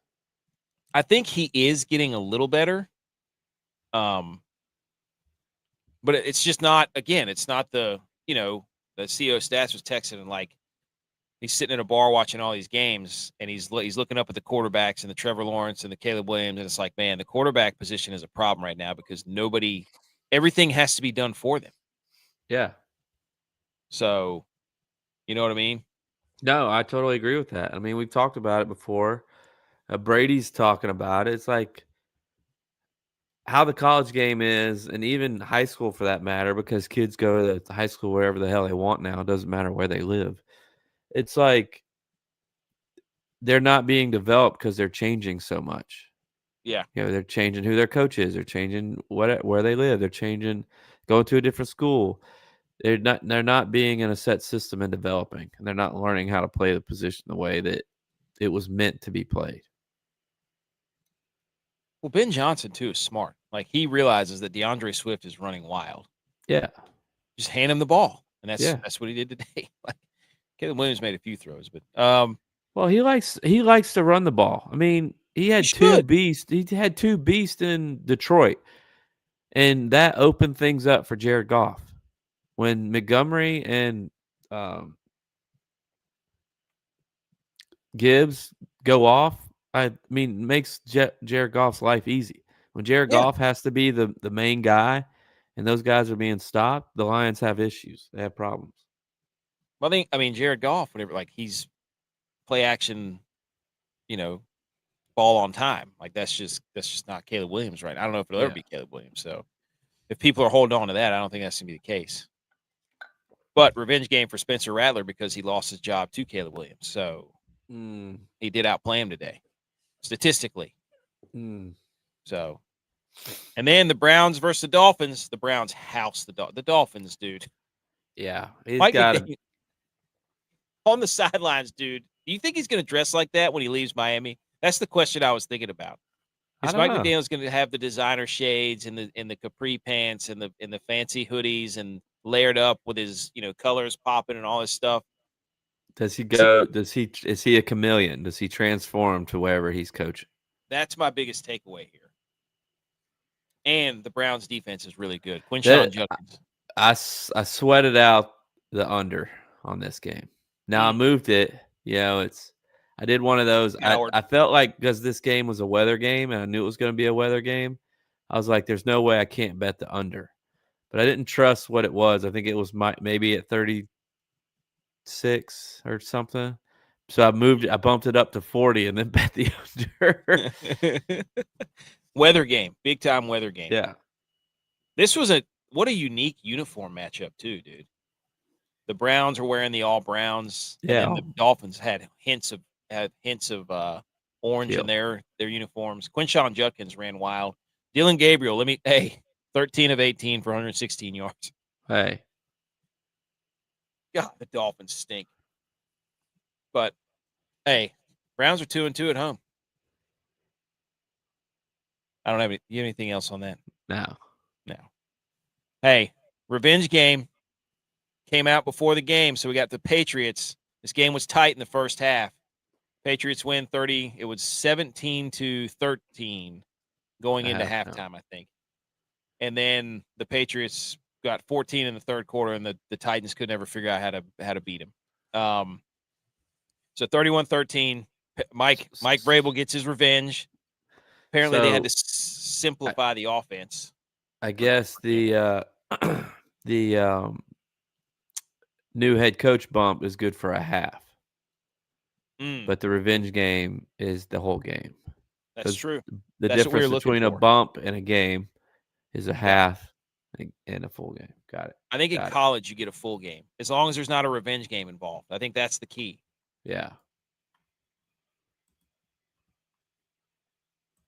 I think he is getting a little better. But it's just not, again, it's not the CEO Stats was texting and like, he's sitting in a bar watching all these games, and he's looking up at the quarterbacks and the Trevor Lawrence and the Caleb Williams, and it's like, man, the quarterback position is a problem right now because everything has to be done for them. Yeah. So, you know what I mean? No, I totally agree with that. I mean, we've talked about it before. Brady's talking about it. It's like how the college game is, and even high school for that matter, because kids go to high school wherever the hell they want now. It doesn't matter where they live. It's like they're not being developed because they're changing so much. Yeah. They're changing who their coach is. They're changing where they live. They're changing, going to a different school. They're not being in a set system and developing. And they're not learning how to play the position the way that it was meant to be played. Well, Ben Johnson, too, is smart. Like, he realizes that DeAndre Swift is running wild. Yeah. Just hand him the ball. And that's what he did today. Like, Caleb Williams made a few throws, but well, he likes to run the ball. I mean, he had two beasts. He had two beasts in Detroit, and that opened things up for Jared Goff. When Montgomery and Gibbs go off, I mean, makes Jared Goff's life easy. When Jared Goff has to be the main guy, and those guys are being stopped, the Lions have issues. They have problems. Well, Jared Goff, whatever, like, he's play action, ball on time. Like, that's just not Caleb Williams, right? I don't know if it'll ever be Caleb Williams. So if people are holding on to that, I don't think that's gonna be the case. But revenge game for Spencer Rattler because he lost his job to Caleb Williams. So he did outplay him today, statistically. So, and then the Browns versus the Dolphins. The Browns house the Dolphins, dude. Yeah, Mike McDaniel on the sidelines, dude. Do you think he's going to dress like that when he leaves Miami? That's the question I was thinking about. Is Mike McDaniel's going to have the designer shades and the capri pants and the fancy hoodies and layered up with his colors popping and all this stuff? Does he go? Is he a chameleon? Does he transform to wherever he's coaching? That's my biggest takeaway here. And the Browns defense is really good. Quinshon Judkins. I sweated out the under on this game. Now I moved it. I did one of those. I felt like because this game was a weather game and I knew it was going to be a weather game, I was like, there's no way I can't bet the under. But I didn't trust what it was. I think it was maybe at 36 or something. So I bumped it up to 40 and then bet the under. Weather game. Big time weather game. Yeah. This was what a unique uniform matchup too, dude. The Browns are wearing the all Browns. Yeah. And then the Dolphins had hints of orange in their uniforms. Quinshon Judkins ran wild. Dylan Gabriel, 13 of 18 for 116 yards. Hey. God, the Dolphins stink. But hey, Browns are 2-2 at home. I don't have you have anything else on that? No. Hey, revenge game came out before the game, so we got the Patriots. This game was tight in the first half. Patriots win 30. It was 17-13 going into halftime, I think. And then the Patriots got 14 in the third quarter, and the Titans could never figure out how to beat them. So 31-13. Mike Vrabel gets his revenge. Apparently, they had to simplify the offense. I guess the new head coach bump is good for a half. But the revenge game is the whole game. That's true. The difference between a bump and a game is a half and a full game. Got it. I think in college you get a full game as long as there's not a revenge game involved. I think that's the key. Yeah.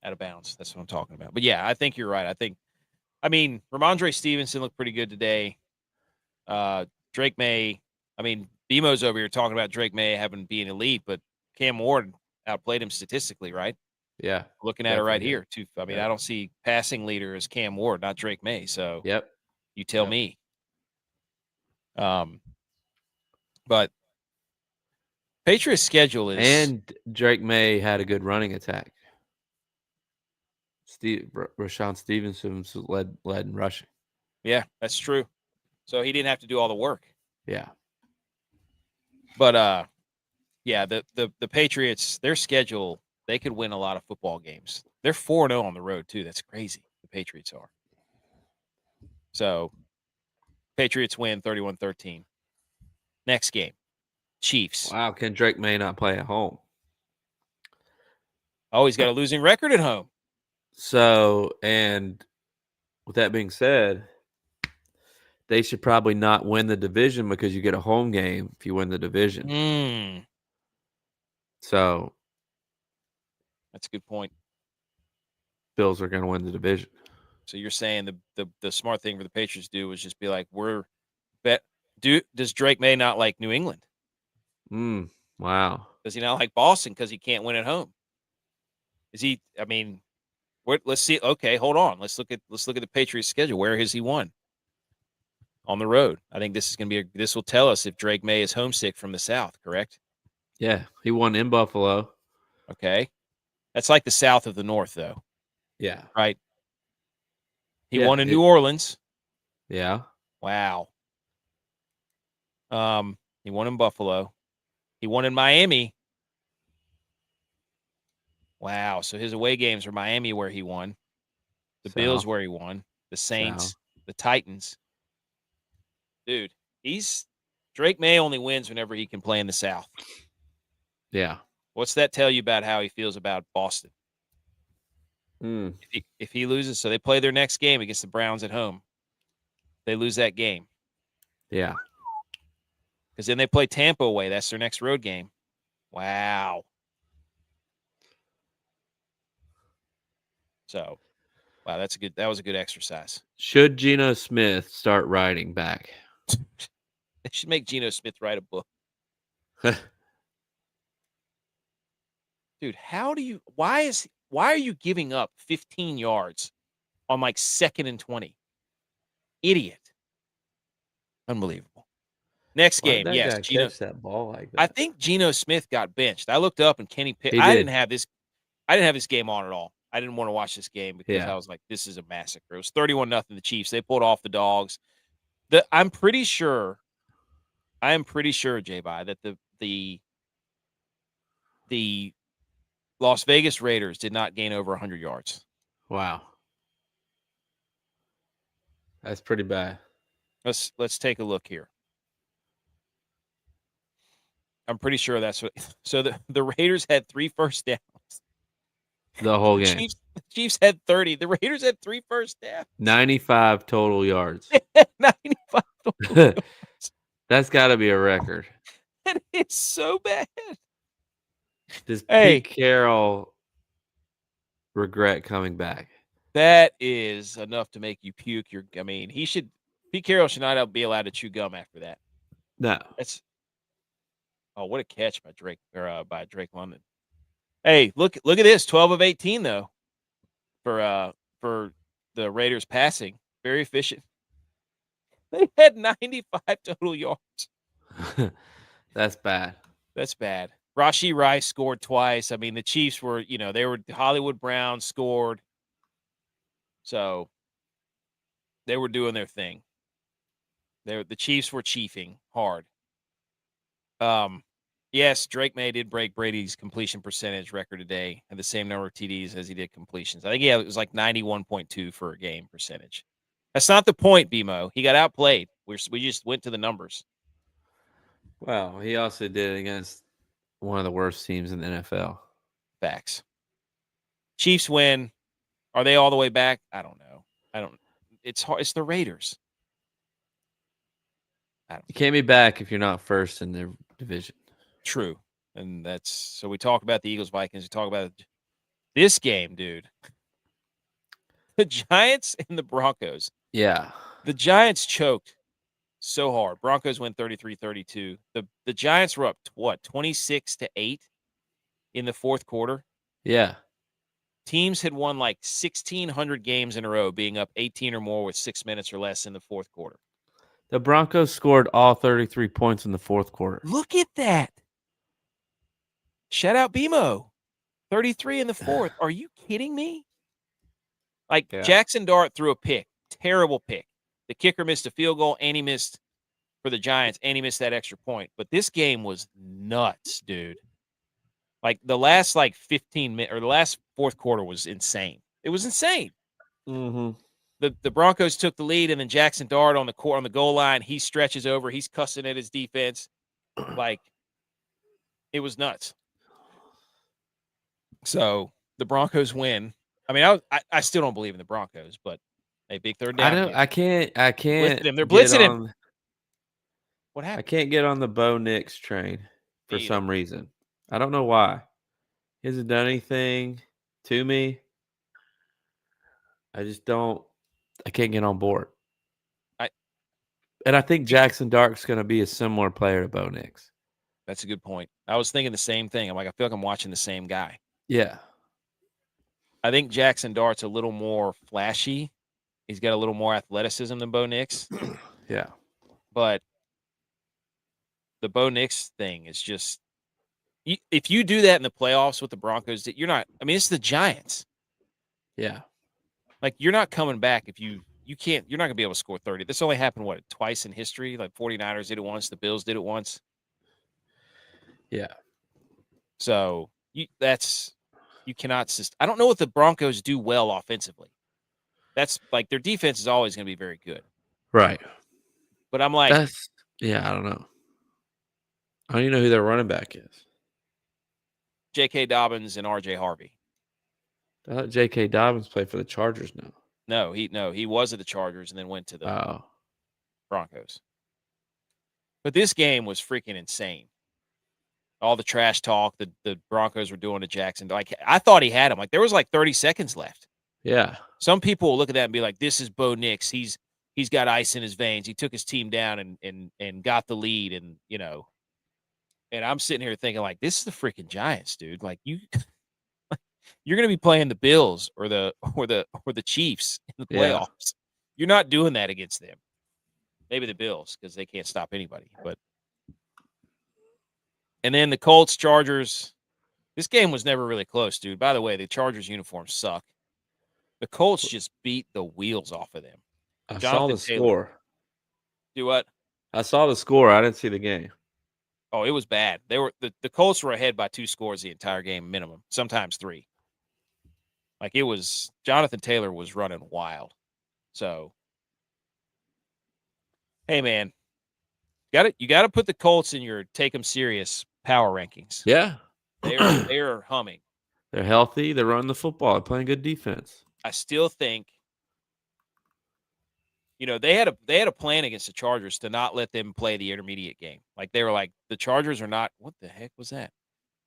Out of bounds. That's what I'm talking about. But yeah, I think you're right. Ramondre Stevenson looked pretty good today. Drake May, BMO's over here talking about Drake May being elite, but Cam Ward outplayed him statistically, right? Yeah. Looking at it right here, too. I mean, I don't see passing leader as Cam Ward, not Drake May. So, you tell me. But Patriots' schedule is, and Drake May had a good running attack. Rashawn Stevenson led in rushing. Yeah, that's true. So he didn't have to do all the work. Yeah. But yeah, the Patriots, their schedule, they could win a lot of football games. They're 4-0 on the road too. That's crazy. The Patriots are. So Patriots win 31-13. Next game, Chiefs. Wow, can Drake May not play at home? Oh, he's got a losing record at home. So, and with that being said, they should probably not win the division because you get a home game if you win the division. So, that's a good point. Bills are going to win the division. So you're saying the smart thing for the Patriots to do was just be like, does Drake May not like New England? Wow. Does he not like Boston because he can't win at home? Is he? I mean, let's see. Okay, hold on. Let's look at the Patriots' schedule. Where has he won? On the road. I think this is going to be. This will tell us if Drake May is homesick from the South. Correct? Yeah, he won in Buffalo. Okay, that's like the South of the North, though. Yeah. Right. He won in New Orleans. Yeah. Wow. He won in Buffalo. He won in Miami. Wow. So his away games are Miami, where he won. The Bills, where he won. The Saints. The Titans. Dude, Drake May only wins whenever he can play in the South. Yeah. What's that tell you about how he feels about Boston? If he loses, so they play their next game against the Browns at home. They lose that game. Yeah. Because then they play Tampa away. That's their next road game. Wow. So, wow, that was a good exercise. Should Geno Smith start writing back? They should make Geno Smith write a book. Dude, why are you giving up 15 yards on like 2nd and 20? Idiot. Unbelievable. Next game, yes. Geno catch that ball like that. I think Geno Smith got benched. I looked up and Kenny Pickett. I didn't have this game on at all. I didn't want to watch this game because I was like, this is a massacre. It was 31-0 the Chiefs. They pulled off the dogs. I'm pretty sure, J-Bye, that the Las Vegas Raiders did not gain over 100 yards. Wow. That's pretty bad. Let's take a look here. I'm pretty sure that's what. So the Raiders had 3 first downs. The whole game. The Chiefs had 30. The Raiders had 3 first downs. 95 total yards. 95 total yards. That's got to be a record. That is so bad. Does Pete Carroll regret coming back? That is enough to make you puke. Pete Carroll should not be allowed to chew gum after that. No. What a catch by Drake London. Hey, look at this. 12 of 18 though. For the Raiders passing. Very efficient. They had 95 total yards. That's bad. That's bad. Rashee Rice scored twice. I mean, the Chiefs were, they were Hollywood Brown scored. So they were doing their thing. The Chiefs were chiefing hard. Yes, Drake May did break Brady's completion percentage record today, had the same number of TDs as he did completions. I think it was like 91.2 for a game percentage. That's not the point, BMO. He got outplayed. We just went to the numbers. Well, he also did it against one of the worst teams in the NFL. Facts. Chiefs win. Are they all the way back? I don't know. It's hard. It's the Raiders. You can't be back if you're not first in their division. True. And so we talk about the Eagles, Vikings. We talk about this game, dude. The Giants and the Broncos. Yeah. The Giants choked so hard. Broncos win 33-32. The Giants were up, 26-8 in the fourth quarter? Yeah. Teams had won like 1,600 games in a row, being up 18 or more with 6 minutes or less in the fourth quarter. The Broncos scored all 33 points in the fourth quarter. Look at that. Shout out BMO. 33 in the fourth. Are you kidding me? Like, Jackson Dart threw a pick. Terrible pick. The kicker missed a field goal, and he missed for the Giants, and he missed that extra point. But this game was nuts, dude. Like, the last, 15 minutes, or the last fourth quarter was insane. It was insane. Mm-hmm. The Broncos took the lead, and then Jackson Dart on the goal line, he stretches over. He's cussing at his defense. Like, it was nuts. So, the Broncos win. I mean, I still don't believe in the Broncos, but a big third down. I can't. They're blitzing him. What happened? I can't get on the Bo Nix train for some reason. I don't know why. He hasn't done anything to me. I just don't. I can't get on board. And I think Jackson Dart's going to be a similar player to Bo Nix. That's a good point. I was thinking the same thing. I'm like, I feel like I'm watching the same guy. Yeah. I think Jackson Dart's a little more flashy. He's got a little more athleticism than Bo Nix. Yeah. But the Bo Nix thing is just, if you do that in the playoffs with the Broncos, you're not, I mean, it's the Giants. Yeah. Like, you're not coming back if you're not going to be able to score 30. This only happened, twice in history? Like, 49ers did it once, the Bills did it once. Yeah. So, you cannot, I don't know what the Broncos do well offensively. That's, their defense is always going to be very good. Right. But I'm like, I don't know. I don't even know who their running back is. J.K. Dobbins and R.J. Harvey. I thought J.K. Dobbins played for the Chargers now. No, he was at the Chargers and then went to the Broncos. But this game was freaking insane. All the trash talk the Broncos were doing to Jackson. Like, I thought he had him. Like, there was 30 seconds left. Yeah. Some people will look at that and be like, this is Bo Nix. He's got ice in his veins. He took his team down and got the lead, and and I'm sitting here thinking, like, this is the freaking Giants, dude. Like, you're going to be playing the Bills or the Chiefs in the playoffs. Yeah. You're not doing that against them. Maybe the Bills, because they can't stop anybody. And then the Colts, Chargers. This game was never really close, dude. By the way, the Chargers uniforms suck. The Colts just beat the wheels off of them. I saw the score. Do what? I saw the score. I didn't see the game. Oh, it was bad. They were the Colts were ahead by 2 scores the entire game minimum, sometimes 3. Like, it was, Jonathan Taylor was running wild. So, hey man, you got to put the Colts in your take them serious power rankings. Yeah, they're humming. They're healthy. They're running the football. They're playing good defense. I still think, they had a plan against the Chargers to not let them play the intermediate game. Like, they were like, the Chargers are not. What the heck was that?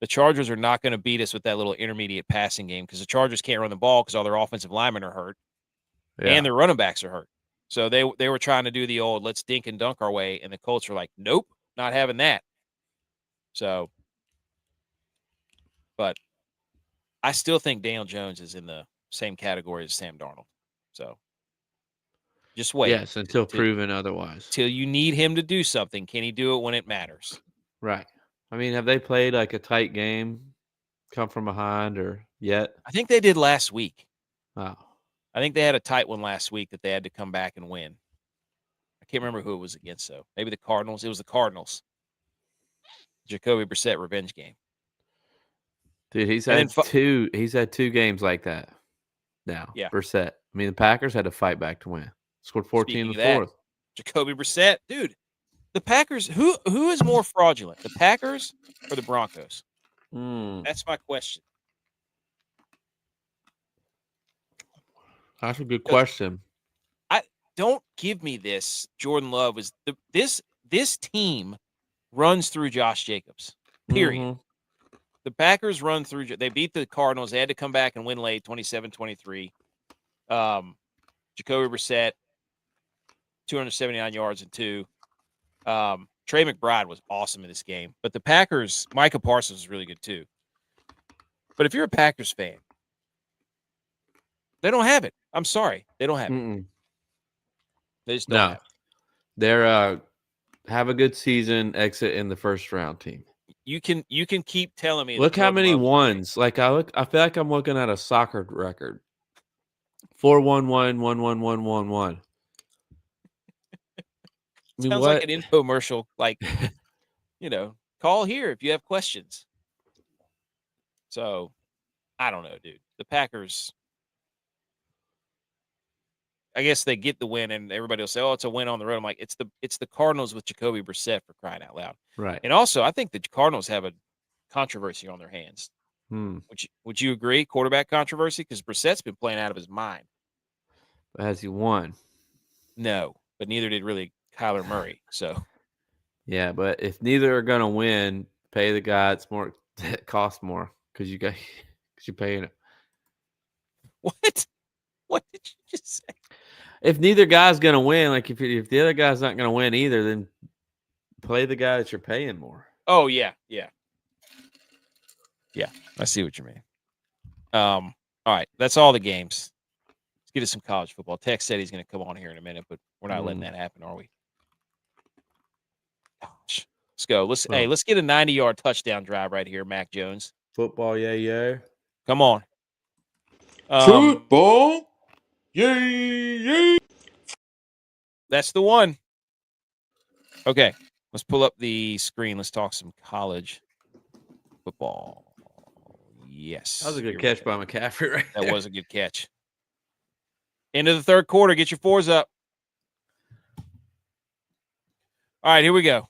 The Chargers are not going to beat us with that little intermediate passing game, because the Chargers can't run the ball because all their offensive linemen are hurt, and their running backs are hurt. So they were trying to do the old let's dink and dunk our way, and the Colts are like, nope, not having that. So, but I still think Daniel Jones is in the same category as Sam Darnold. So just wait. Yes, until proven otherwise. Till you need him to do something. Can he do it when it matters? Right. I mean, have they played like a tight game, come from behind, or yet? I think they did last week. Oh. I think they had a tight one last week that they had to come back and win. I can't remember who it was against, though. Maybe the Cardinals. It was the Cardinals. Jacoby Brissett revenge game. Dude, he's had two games like that now. Yeah. Brissett. I mean, the Packers had to fight back to win. Scored 14 in the fourth. Jacoby Brissett. Dude, the Packers, who is more fraudulent, the Packers or the Broncos? That's my question. That's a good question. Don't give me this. Jordan Love is this team runs through Josh Jacobs. Period. Mm-hmm. The Packers run through. They beat the Cardinals. They had to come back and win late, 27-23. Jacoby Brissett, 279 yards and 2. Trey McBride was awesome in this game. But the Packers, Micah Parsons was really good too. But if you're a Packers fan, they don't have it. I'm sorry. They don't have it. They just don't have it. They're have a good season, exit in the first round team. You can keep telling me. Look how many ones. Like I feel like I'm looking at a soccer record. 4-1-1, 1-1-1-1-1. Sounds like an infomercial. Like, call here if you have questions. So, I don't know, dude. The Packers, I guess they get the win, and everybody will say, "Oh, it's a win on the road." I'm like, it's the Cardinals with Jacoby Brissett, for crying out loud. Right. And also, I think the Cardinals have a controversy on their hands. Would you agree? Quarterback controversy? Because Brissett's been playing out of his mind. But has he won? No, but neither did really Kyler Murray. So, yeah, but if neither are gonna win, pay the guy. It's more. It costs more because you're paying it. What? What did you just say? If neither guy's gonna win, like if the other guy's not gonna win either, then play the guy that you're paying more. Oh yeah. I see what you mean. All right, that's all the games. Let's get to some college football. Tex said he's going to come on here in a minute, but we're not letting that happen, are we? Gosh. Let's go. Let's get a 90-yard touchdown drive right here, Mac Jones. Football, yeah. Come on. Football, yeah. That's the one. Okay, let's pull up the screen. Let's talk some college football. Yes. That was a good catch by McCaffrey right there. That was a good catch. End of the third quarter. Get your fours up. All right, here we go.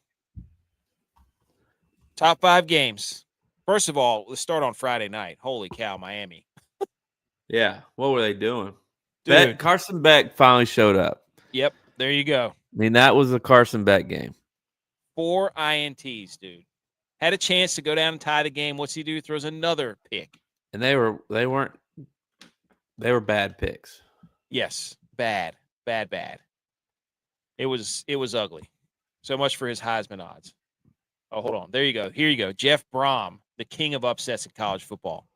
Top 5 games. First of all, let's start on Friday night. Holy cow, Miami. Yeah. What were they doing? Dude. Carson Beck finally showed up. Yep. There you go. I mean, that was a Carson Beck game. 4 INTs, dude. Had a chance to go down and tie the game. What's he do? Throws another pick. And they were bad picks. Yes. Bad. It was ugly. So much for his Heisman odds. Oh, hold on. There you go. Here you go. Jeff Brom, the king of upsets in college football.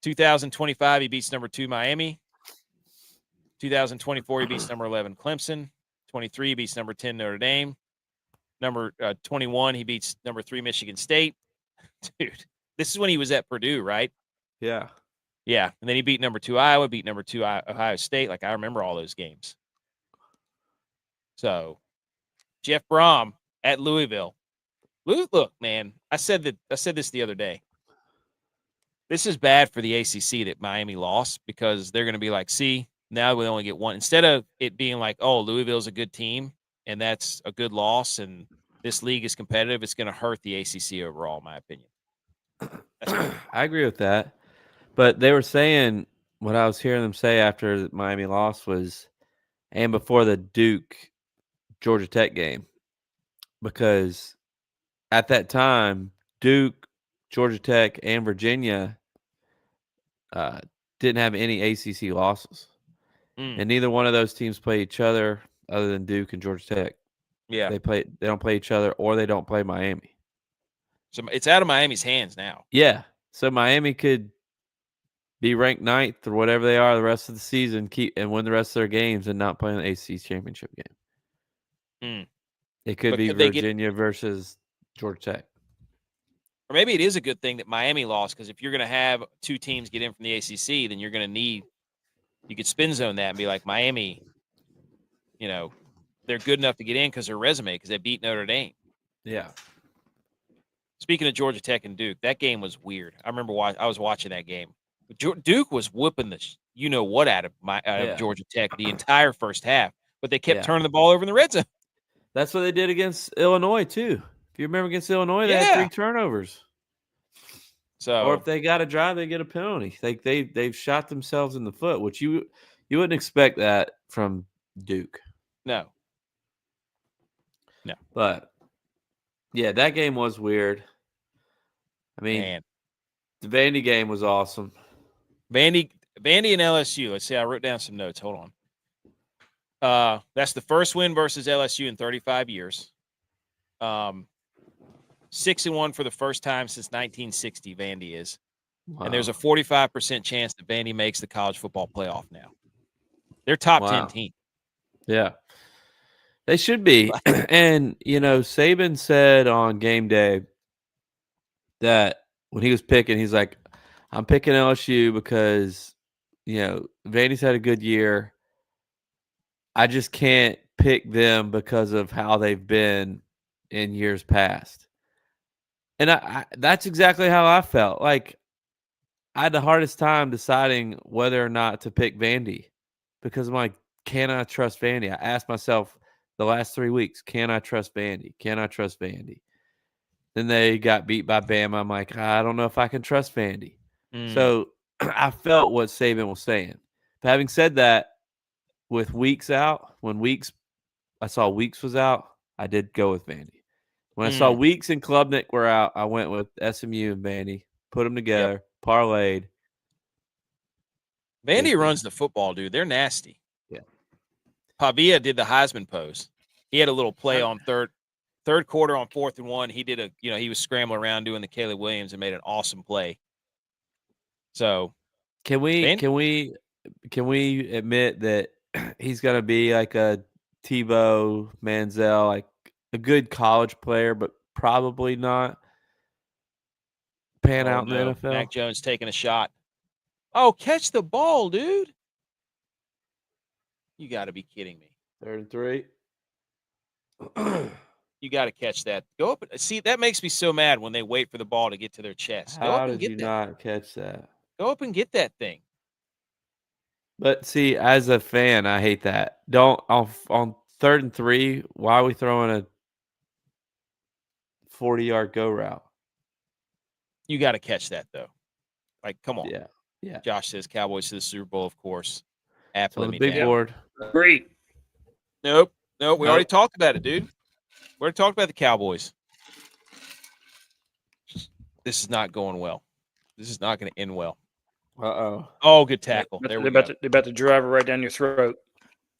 2025, he beats number 2 Miami. 2024, he beats number 11 Clemson. 23, he beats number 10 Notre Dame. Number 21, he beats number 3 Michigan State. Dude, this is when he was at Purdue, right? Yeah. Yeah, and then he beat number 2 Iowa, beat number 2 Ohio State. Like, I remember all those games. So, Jeff Brom at Louisville. Look, man, I said this the other day. This is bad for the ACC that Miami lost because they're going to be like, see, now we only get one. Instead of it being like, oh, Louisville's a good team, and that's a good loss, and this league is competitive, it's going to hurt the ACC overall, in my opinion. I agree with that. But they were saying, what I was hearing them say after Miami lost was, and before the Duke-Georgia Tech game, because at that time, Duke, Georgia Tech, and Virginia didn't have any ACC losses. And neither one of those teams play each other other than Duke and Georgia Tech. Yeah. They don't play each other, or they don't play Miami. So it's out of Miami's hands now. Yeah. So Miami could be ranked 9th or whatever they are the rest of the season, and win the rest of their games and not play in the ACC championship game. It could be Virginia versus Georgia Tech. Or maybe it is a good thing that Miami lost, because if you're going to have 2 teams get in from the ACC, then you're going to need – you could spin zone that and be like, Miami, they're good enough to get in because their resume, because they beat Notre Dame. Yeah. Speaking of Georgia Tech and Duke, that game was weird. I remember I was watching that game. Duke was whooping the what out of Georgia Tech the entire first half, but they kept turning the ball over in the red zone. That's what they did against Illinois too. If you remember against Illinois, they had 3 turnovers. So, or if they got a drive, they get a penalty. They've shot themselves in the foot, which you wouldn't expect that from Duke. No. But yeah, that game was weird. I mean, the Vandy game was awesome. Vandy and LSU. Let's see. I wrote down some notes. Hold on. That's the first win versus LSU in 35 years. 6-1 for the first time since 1960. Vandy is, and there's a 45% chance that Vandy makes the college football playoff now. They're top 10 team. Yeah, they should be. And Saban said on game day that when he was picking, he's like, "I'm picking LSU because Vandy's had a good year. I just can't pick them because of how they've been in years past." And I that's exactly how I felt. Like, I had the hardest time deciding whether or not to pick Vandy because I'm like, can I trust Vandy? I asked myself the last 3 weeks, can I trust Vandy? Can I trust Vandy? Then they got beat by Bama. I'm like, I don't know if I can trust Vandy. So I felt what Saban was saying. But having said that, with Weeks out, I saw Weeks was out, I did go with Vandy. When I saw Weeks and Klubnik were out, I went with SMU and Vandy, put them together, parlayed. Vandy runs the football, dude. They're nasty. Yeah. Pavia did the Heisman pose. He had a little play on third quarter on 4th and 1. He did he was scrambling around doing the Caleb Williams and made an awesome play. So can we admit that he's going to be like a Tebow, Manziel, like a good college player, but probably not pan out in the NFL? Mac Jones taking a shot. Oh, catch the ball, dude. You got to be kidding me. 3rd and 3. You got to catch that. Go up. See, that makes me so mad when they wait for the ball to get to their chest. How did you not catch that? Go up and get that thing. But see, as a fan, I hate that. Don't on 3rd and 3. Why are we throwing a 40-yard go route? You got to catch that though. Like, come on. Yeah. Josh says Cowboys to the Super Bowl, of course. App on the big board. Great. Nope. We already talked about it, dude. We already talked about the Cowboys. This is not going well. This is not going to end well. Uh-oh. Oh, good tackle. They're about to drive it right down your throat.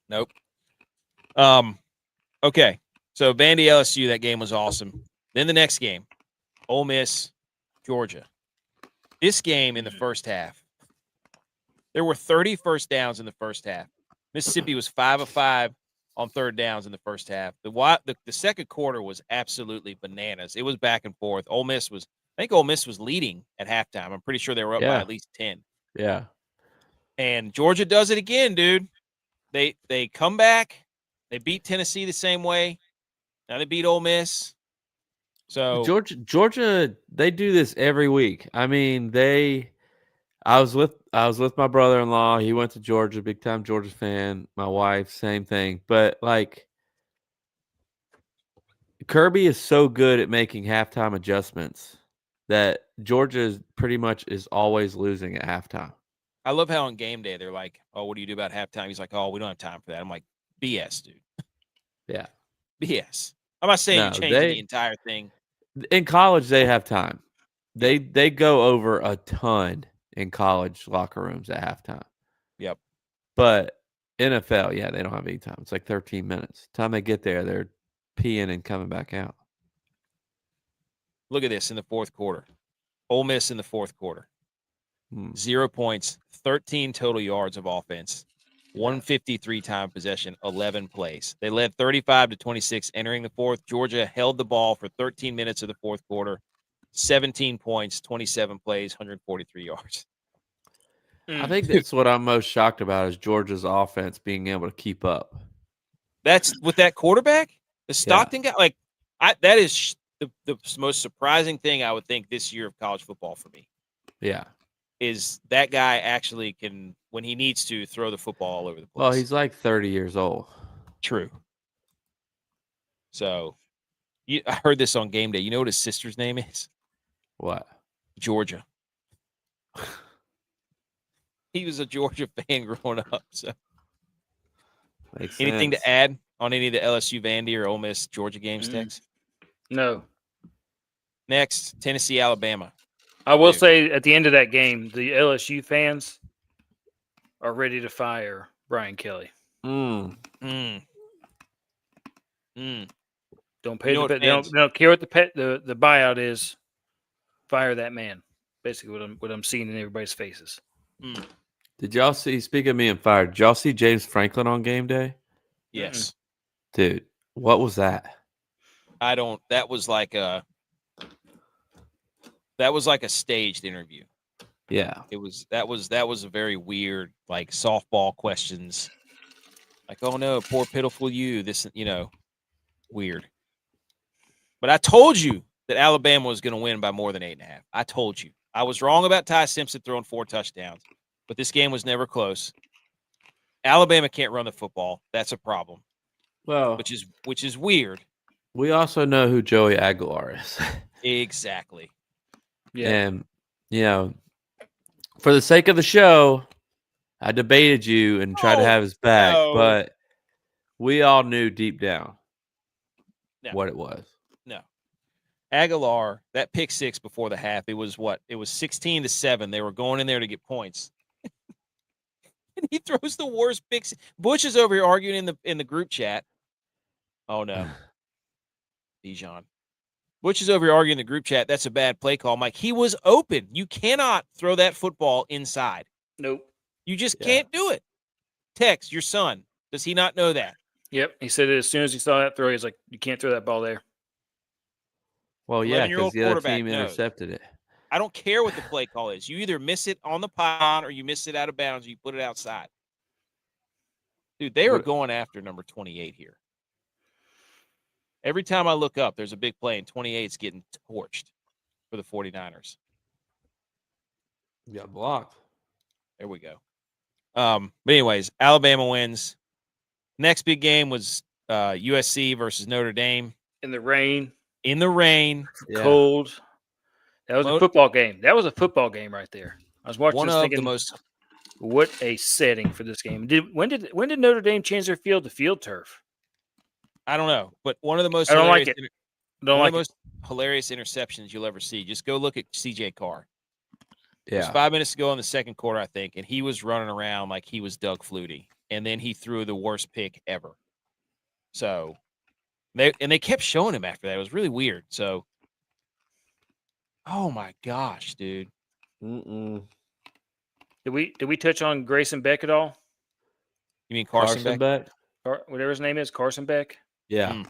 Nope. Okay. So Vandy LSU, that game was awesome. Then the next game, Ole Miss, Georgia. This game in the first half, there were 30 first downs in the first half. Mississippi was 5 of 5 on 3rd downs in the first half. The second quarter was absolutely bananas. It was back and forth. I think Ole Miss was leading at halftime. I'm pretty sure they were up by at least 10. Yeah. And Georgia does it again, dude. They come back. They beat Tennessee the same way. Now they beat Ole Miss. So Georgia, they do this every week. I mean, I was with my brother-in-law. He went to Georgia, big time Georgia fan. My wife, same thing. But like, Kirby is so good at making halftime adjustments that Georgia pretty much is always losing at halftime. I love how on game day they're like, "Oh, what do you do about halftime?" He's like, "Oh, we don't have time for that." I'm like, "BS, dude." Yeah, BS. I'm not saying you change the entire thing. In college, they have time. They go over a ton in college locker rooms at halftime. Yep. But NFL, they don't have any time. It's like 13 minutes. Time they get there, they're peeing and coming back out. Look at this in the fourth quarter. Ole Miss in the fourth quarter. 0 points, 13 total yards of offense, 153 time possession, 11 plays. They led 35-26 entering the fourth. Georgia held the ball for 13 minutes of the fourth quarter, 17 points, 27 plays, 143 yards. I think that's what I'm most shocked about is Georgia's offense being able to keep up. That's with that quarterback, the Stockton guy. That is the most surprising thing I would think this year of college football for me. Yeah. Is that guy actually can, when he needs to, throw the football all over the place. Well, he's like 30 years old. True. So, I heard this on game day. You know what his sister's name is? What? Georgia. He was a Georgia fan growing up. So, anything to add on any of the LSU, Vandy, or Ole Miss, Georgia games, Tex? No. Next, Tennessee, Alabama. I will say at the end of that game, the LSU fans are ready to fire Brian Kelly. Don't pay You know the they don't care what the buyout is. Fire that man. Basically, what I'm seeing in everybody's faces. Did y'all see? Speaking of being fired, did y'all see James Franklin on game day? Yes, dude. What was that? I don't. That was like a staged interview. Yeah, That was a very weird, like, softball questions. Like, oh no, poor pitiful you. This, weird. But I told you that Alabama was going to win by more than 8.5. I told you. I was wrong about Ty Simpson throwing 4 touchdowns, but this game was never close. Alabama can't run the football. That's a problem. well, which is weird. We also know who Joey Aguilar is. Exactly. Yeah. And, for the sake of the show, I debated you and tried to have his back, but we all knew deep down what it was. No. Aguilar, that pick 6 before the half, it was what? It was 16-7. They were going in there to get points. And he throws the worst pick. Butch is over here arguing in the group chat. Oh no. Bijan. Butch is over here arguing in the group chat. That's a bad play call. Mike, he was open. You cannot throw that football inside. Nope. You just can't do it. Tex, your son, does he not know that? Yep. He said it as soon as he saw that throw. He's like, you can't throw that ball there. Well, yeah, because the other team intercepted it. I don't care what the play call is. You either miss it on the pylon or you miss it out of bounds or you put it outside. Dude, they are going after number 28 here. Every time I look up, there's a big play, and 28's getting torched for the 49ers. You got blocked. There we go. But anyways, Alabama wins. Next big game was USC versus Notre Dame. In the rain. Cold. That was a football game. That was a football game right there. I was watching this thinking, what a setting for this game. When did Notre Dame change their field to field turf? I don't know, but one of the most hilarious interceptions you'll ever see. Just go look at CJ Carr. Yeah. It was 5 minutes to go in the second quarter, I think, and he was running around like he was Doug Flutie, and then he threw the worst pick ever. So, they kept showing him after that. It was really weird. So, oh my gosh, dude. Did we touch on Grayson Beck at all? You mean Carson Beck? Or whatever his name is, Carson Beck. Yeah.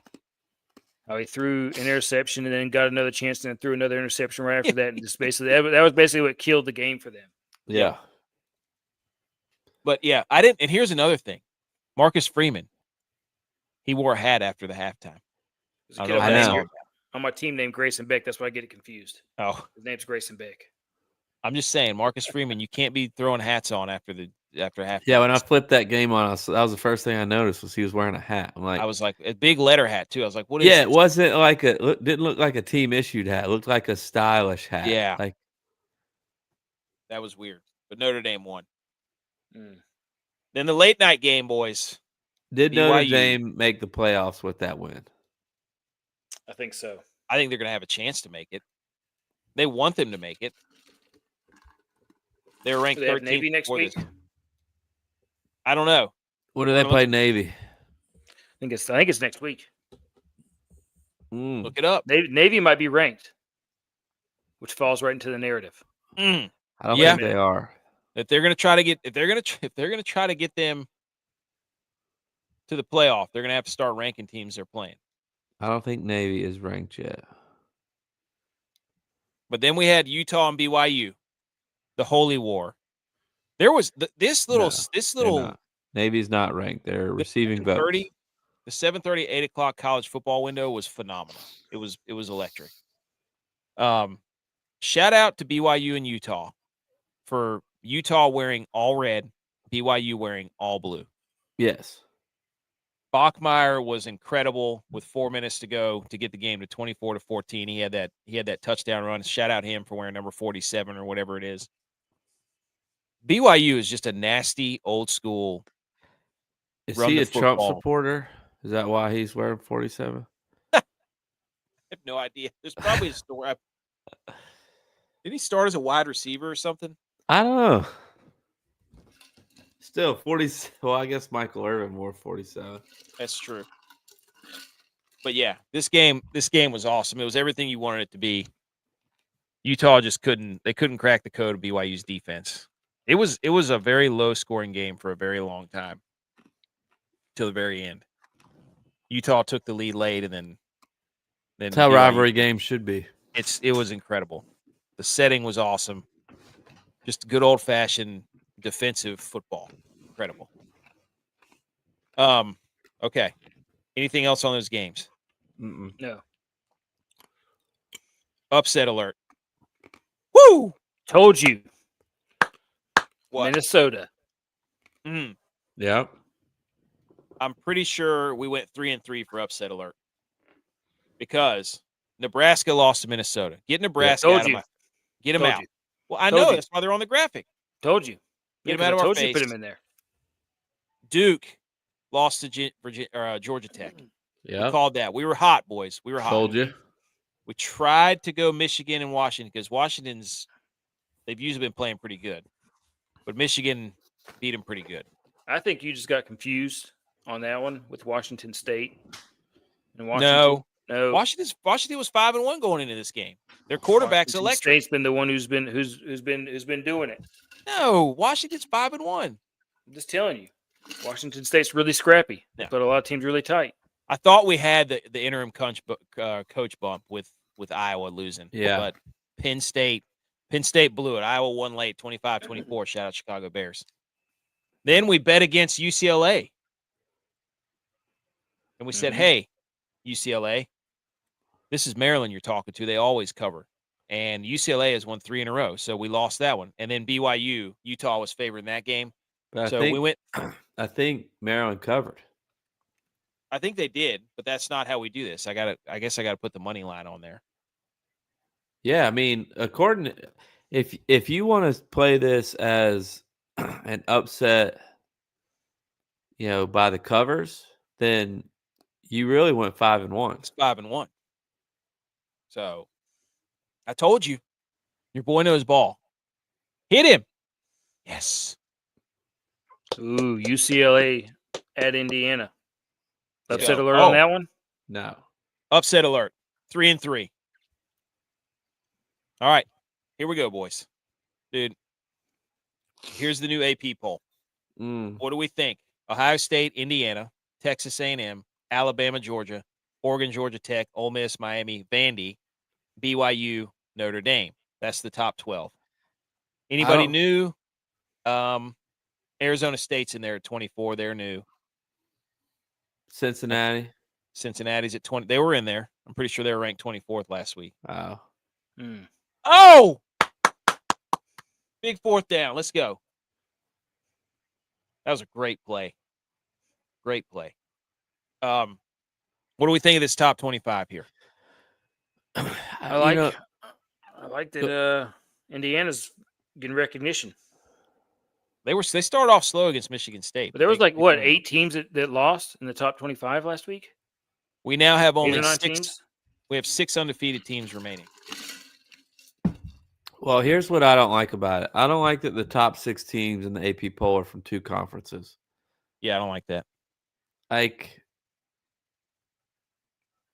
How he threw an interception and then got another chance and then threw another interception right after that. And just basically that was basically what killed the game for them. Yeah. But yeah, I didn't. And here's another thing: Marcus Freeman. He wore a hat after the halftime. I know. On my team named Grayson Beck, that's why I get it confused. Oh, his name's Grayson Beck. I'm just saying, Marcus Freeman. You can't be throwing hats on after halftime. Yeah, when I flipped that game on, that was the first thing I noticed was he was wearing a hat. I was like, a big letter hat too. I was like, what is? Yeah, it wasn't like didn't look like a team issued hat. It looked like a stylish hat. Yeah, like that was weird. But Notre Dame won. Then the late night game, boys. Did Notre Dame make the playoffs with that win? I think so. I think they're going to have a chance to make it. They want them to make it. They're ranked 13th Navy next week. I don't know. When do they play Navy? I think it's next week. Look it up. Navy might be ranked, which falls right into the narrative. I don't think they are. If they're going to try to get them to the playoff, they're going to have to start ranking teams they're playing. I don't think Navy is ranked yet. But then we had Utah and BYU, the Holy War. There was this little. Navy's not ranked. They're receiving votes. The 7:30, 8 o'clock college football window was phenomenal. It was electric. Shout out to BYU and Utah for Utah wearing all red, BYU wearing all blue. Yes. Bachmeier was incredible with 4 minutes to go to get the game to 24-14. He had that touchdown run. Shout out him for wearing number 47 or whatever it is. BYU is just a nasty old school. Is he a Trump supporter? Is that why he's wearing 47? I have no idea. There's probably a story. Did he start as a wide receiver or something? I don't know. Still 40. Well, I guess Michael Irvin wore 47. That's true. But yeah, this game was awesome. It was everything you wanted it to be. Utah just couldn't crack the code of BYU's defense. It was a very low scoring game for a very long time. Till the very end. Utah took the lead late, and then that's how rivalry games should be. It was incredible. The setting was awesome. Just good old fashioned defensive football. Incredible. Okay. Anything else on those games? No. Upset alert. Woo! Told you. What? Minnesota. Yep. I'm pretty sure we went 3-3 for upset alert because Nebraska lost to Minnesota. Get Nebraska out of get them out. Well, I know that's why they're on the graphic. Told you. Get them out of our face. Put them in there. Duke lost to Georgia Tech. Yeah, we called that. We were hot, boys. We were hot. Told you. We tried to go Michigan and Washington because they've usually been playing pretty good, but Michigan beat them pretty good. I think you just got confused on that one with Washington State. And no. Washington was 5-1 going into this game. Their quarterback's electric. State's been the one who's been doing it. No, Washington's 5-1. I'm just telling you, Washington State's really scrappy. They put a lot of teams really tight. I thought we had the interim coach bump with Iowa losing. Yeah, but Penn State blew it. Iowa won late, 25-24. Shout out Chicago Bears. Then we bet against UCLA, and we said, "Hey, UCLA, this is Maryland you're talking to. They always cover." And UCLA has won 3 in a row, so we lost that one. And then Utah was favored in that game. But we went. I think Maryland covered. I think they did, but that's not how we do this. I guess I gotta put the money line on there. Yeah, I mean, if you want to play this as an upset, by the covers, then you really went 5-1. It's 5-1. So I told you, your boy knows ball. Hit him. Yes. Ooh, UCLA at Indiana. Upset alert on that one? No. Upset alert. 3-3. All right. Here we go, boys. Dude, here's the new AP poll. What do we think? Ohio State, Indiana, Texas A&M, Alabama, Georgia, Oregon, Georgia Tech, Ole Miss, Miami, Vandy, BYU, Notre Dame. That's the top 12. Anybody new? Arizona State's in there at 24. They're new. Cincinnati's at 20. They were in there. I'm pretty sure they were ranked 24th last week. Wow. Oh! Big fourth down. Let's go. That was a great play. Great play. What do we think of this top 25 here? I like that Indiana's getting recognition. They started off slow against Michigan State. But there was 8 teams that lost in the top 25 last week? We now have only 6 teams. We have 6 undefeated teams remaining. Well, here's what I don't like about it. I don't like that the top 6 teams in the AP poll are from 2 conferences. Yeah, I don't like that.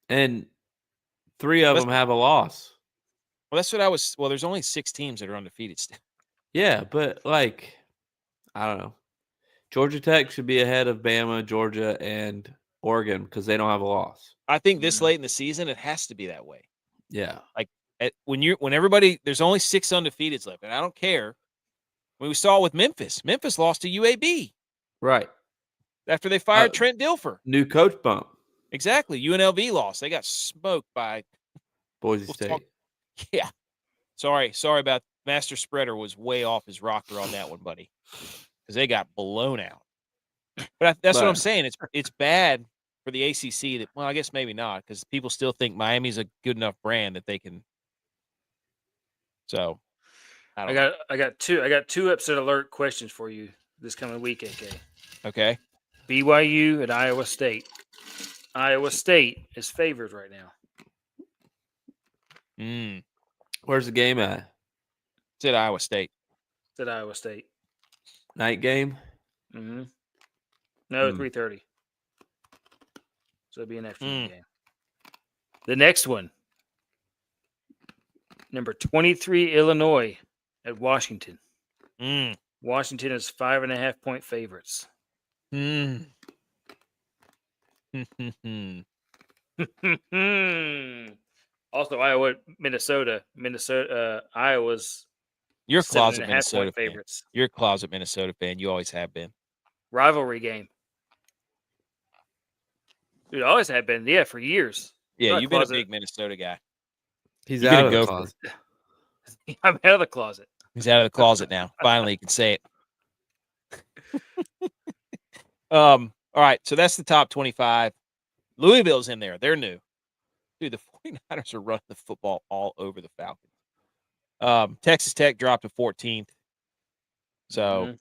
And 3 of them have a loss. Well, that's what there's only 6 teams that are undefeated still. Yeah, but I don't know. Georgia Tech should be ahead of Bama, Georgia, and Oregon because they don't have a loss. I think this late in the season, it has to be that way. Yeah. When everybody, there's only 6 undefeateds left, and I don't care. We saw it with Memphis. Memphis lost to UAB. Right. After they fired Trent Dilfer. New coach bump. Exactly. UNLV lost. They got smoked by Boise State. Yeah. Sorry about Master Spreader was way off his rocker on that one, buddy. Because they got blown out. But that's what I'm saying. It's bad for the ACC. That, well, I guess maybe not, because people still think Miami's a good enough brand that they can. So, I got two upset alert questions for you this coming week, AK. Okay. BYU at Iowa State. Iowa State is favored right now. Where's the game at? It's at Iowa State. It's at Iowa State. Night game? Mm-hmm. No, 3:30. So it'll be an afternoon game. The next one, number 23, Illinois at Washington. Washington is 5.5-point favorites. Also, Iowa, Minnesota. Iowa's You're a closet 7.5 Minnesota fan. favorites. You're a closet Minnesota fan. You always have been. Rivalry game. Dude, always have been. Yeah, for years. Yeah, you've been a big Minnesota guy. He's out of the closet. I'm out of the closet. He's out of the closet now. Finally, you can say it. All right, so that's the top 25. Louisville's in there. They're new. Dude, the 49ers are running the football all over the Falcons. Texas Tech dropped to 14th. So,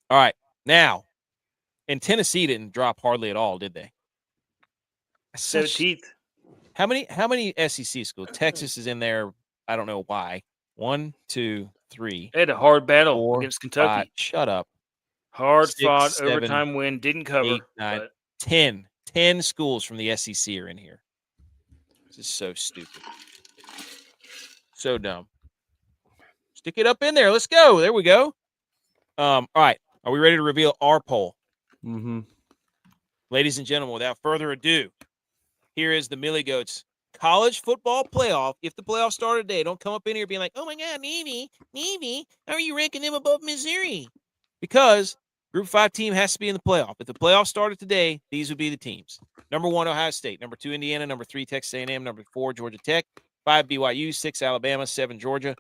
all right, now, and Tennessee didn't drop hardly at all, did they? 17th. How many SEC schools? Texas is in there. I don't know why. 1, 2, 3. They had a hard battle 4, against Kentucky. 5, shut up. Hard 6, fought 7, overtime win. Didn't cover. 8, 9, 10. 10 schools from the SEC are in here. This is so stupid. So dumb. Stick it up in there. Let's go. There we go. All right. Are we ready to reveal our poll? Mm-hmm. Ladies and gentlemen, without further ado, here is the Millie Goats college football playoff. If the playoffs started today, don't come up in here being like, oh my God, Navy, how are you ranking them above Missouri? Because Group 5 team has to be in the playoff. If the playoffs started today, these would be the teams. Number 1, Ohio State. Number 2, Indiana. Number 3, Texas A&M. Number 4, Georgia Tech. 5, BYU. 6, Alabama. 7, Georgia.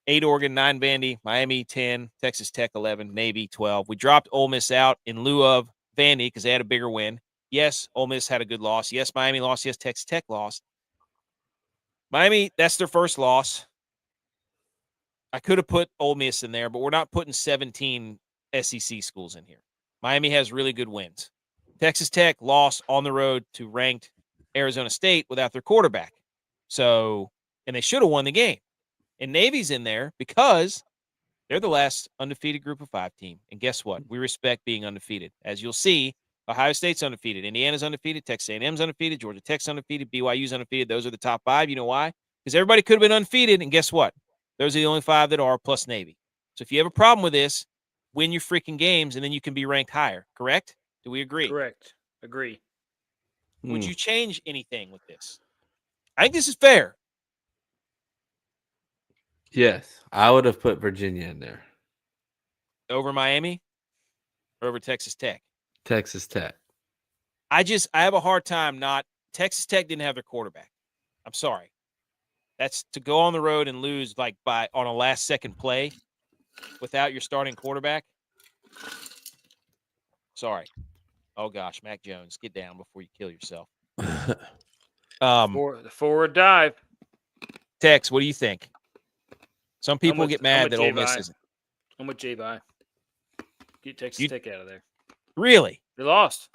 8, Oregon. 9, Vandy. Miami. 10, Texas Tech. 11, Navy. 12. We dropped Ole Miss out in lieu of Vandy because they had a bigger win. Yes, Ole Miss had a good loss. Yes, Miami lost. Yes, Texas Tech lost. Miami, that's their first loss. I could have put Ole Miss in there, but we're not putting 17 SEC schools in here. Miami has really good wins. Texas Tech lost on the road to ranked Arizona State without their quarterback. So, and they should have won the game. And Navy's in there because they're the last undefeated Group of 5 team. And guess what? We respect being undefeated. As you'll see, Ohio State's undefeated. Indiana's undefeated. Texas A&M's undefeated. Georgia Tech's undefeated. BYU's undefeated. Those are the top 5. You know why? Because everybody could have been undefeated. And guess what? Those are the only 5 that are, plus Navy. So if you have a problem with this, win your freaking games, and then you can be ranked higher. Correct? Do we agree? Correct. Agree. Would you change anything with this? I think this is fair. Yes. I would have put Virginia in there. Over Miami? Or over Texas Tech? Texas Tech. I have a hard time not – Texas Tech didn't have their quarterback. I'm sorry. That's to go on the road and lose on a last-second play without your starting quarterback. Sorry. Oh, gosh, Mac Jones, get down before you kill yourself. The forward dive. Tex, what do you think? Some people get mad that Ole Miss isn't. I'm with J-Bye. Get Texas Tech out of there. Really? They lost.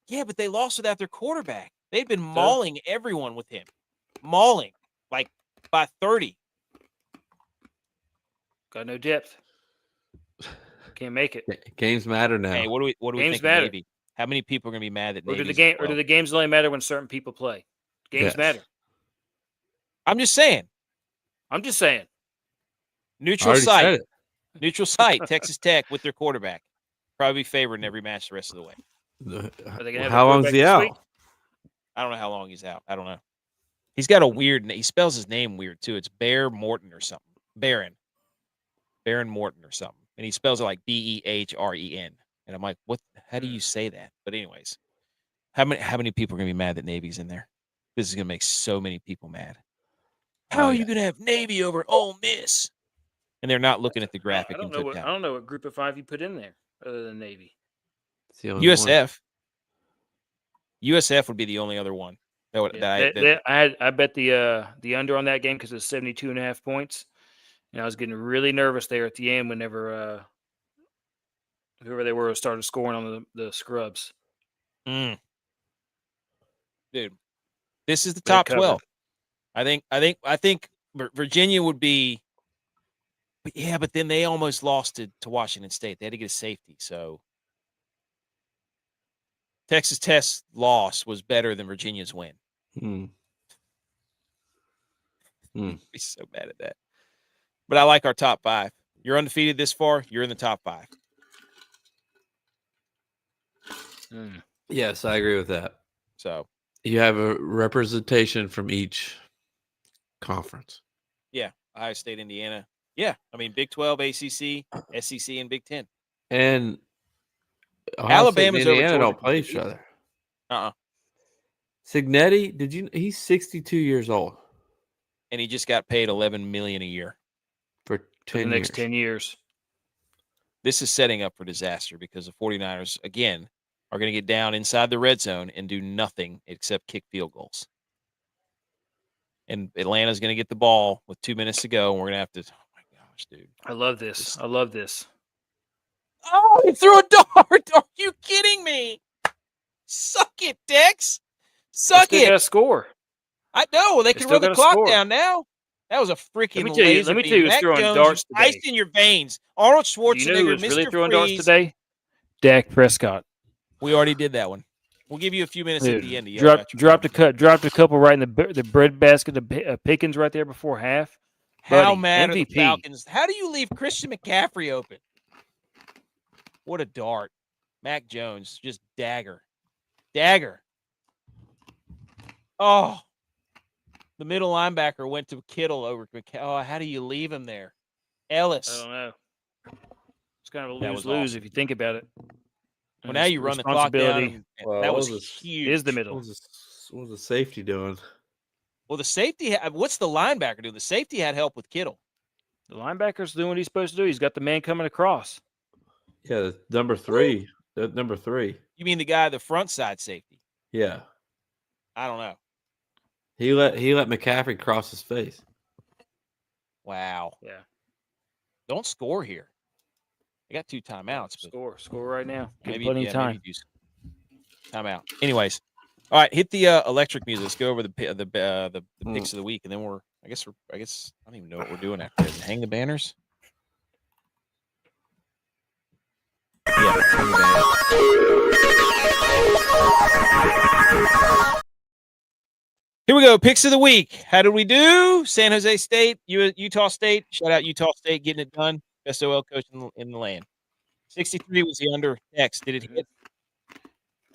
Yeah, but they lost without their quarterback. They've been mauling everyone with him. Mauling, like by 30. Got no depth. Can't make it. Games matter now. Hey, what do we think of Navy? How many people are going to be mad that Navy? Or do the games only matter when certain people play? Games matter. I'm just saying. Neutral site. Neutral site. Texas Tech with their quarterback. Probably favored in every match the rest of the way. How long is he out? I don't know how long he's out. I don't know. He's got a weird name. He spells his name weird, too. It's Bear Morton or something. Baron Morton or something. And he spells it like Behren. And I'm like, what? How do you say that? But anyways, how many people are going to be mad that Navy's in there? This is going to make so many people mad. How are you going to have Navy over Ole Miss? And they're not looking at the graphic. I don't know what Group of 5 you put in there other than Navy. USF. USF would be the only other one. I bet the under on that game because it's 72.5 points. And I was getting really nervous there at the end whenever whoever they were started scoring on the scrubs. Dude, this is the top 12. I think Virginia would be But then they almost lost to Washington State. They had to get a safety. So Texas Tech's loss was better than Virginia's win. I'd be so mad at that. But I like our top 5. You're undefeated this far. You're in the top 5. Yes, I agree with that. So you have a representation from each conference. Yeah, Ohio State, Indiana. Yeah, I mean Big 12, ACC, SEC, and Big 10. And Alabama's over Georgia. Don't play each other. Signetti, he's 62 years old. And he just got paid $11 million a year for the next 10 years. This is setting up for disaster because the 49ers, again, are going to get down inside the red zone and do nothing except kick field goals. And Atlanta's going to get the ball with 2 minutes to go, and we're going to have to. Oh my gosh, dude! I love this. I love this. Oh, he threw a dart! Are you kidding me? Suck it, Dex. Suck it. They got to score. I know. They can run the clock down now. That was a freaking laser. Let me tell you who's throwing darts today. Ice in your veins. Arnold Schwarzenegger, you know who's Mr. really throwing Freeze. darts today? Dak Prescott. We already did that one. We'll give you a few minutes at the end. Dropped a couple right in the bread basket of Pickens right there before half. How Buddy, mad MVP. are the Falcons? How do you leave Christian McCaffrey open? What a dart. Mac Jones, just dagger. Oh. The middle linebacker went to Kittle over McCaffrey. Oh, how do you leave him there? Ellis. I don't know. It's kind of a lose-lose if you think about it. Well, now you run the clock down. That was huge. Is the middle. What was the safety doing? Well, the safety, what's the linebacker doing? The safety had help with Kittle. The linebacker's doing what he's supposed to do. He's got the man coming across. Yeah, number 3. Number 3. You mean the guy, the front side safety? Yeah. I don't know. He let McCaffrey cross his face. Wow. Yeah. Don't score here. I got 2 timeouts. Score right now. Maybe plenty of time. Timeout. Anyways, all right. Hit the electric music. Let's go over the picks of the week, and then I guess I don't even know what we're doing after this. Hang the banners. Yeah. Hang the banners. Here we go. Picks of the week. How did we do? San Jose State, Utah State. Shout out Utah State getting it done. Best OL coach in the land. 63 was the under. Next, did it hit?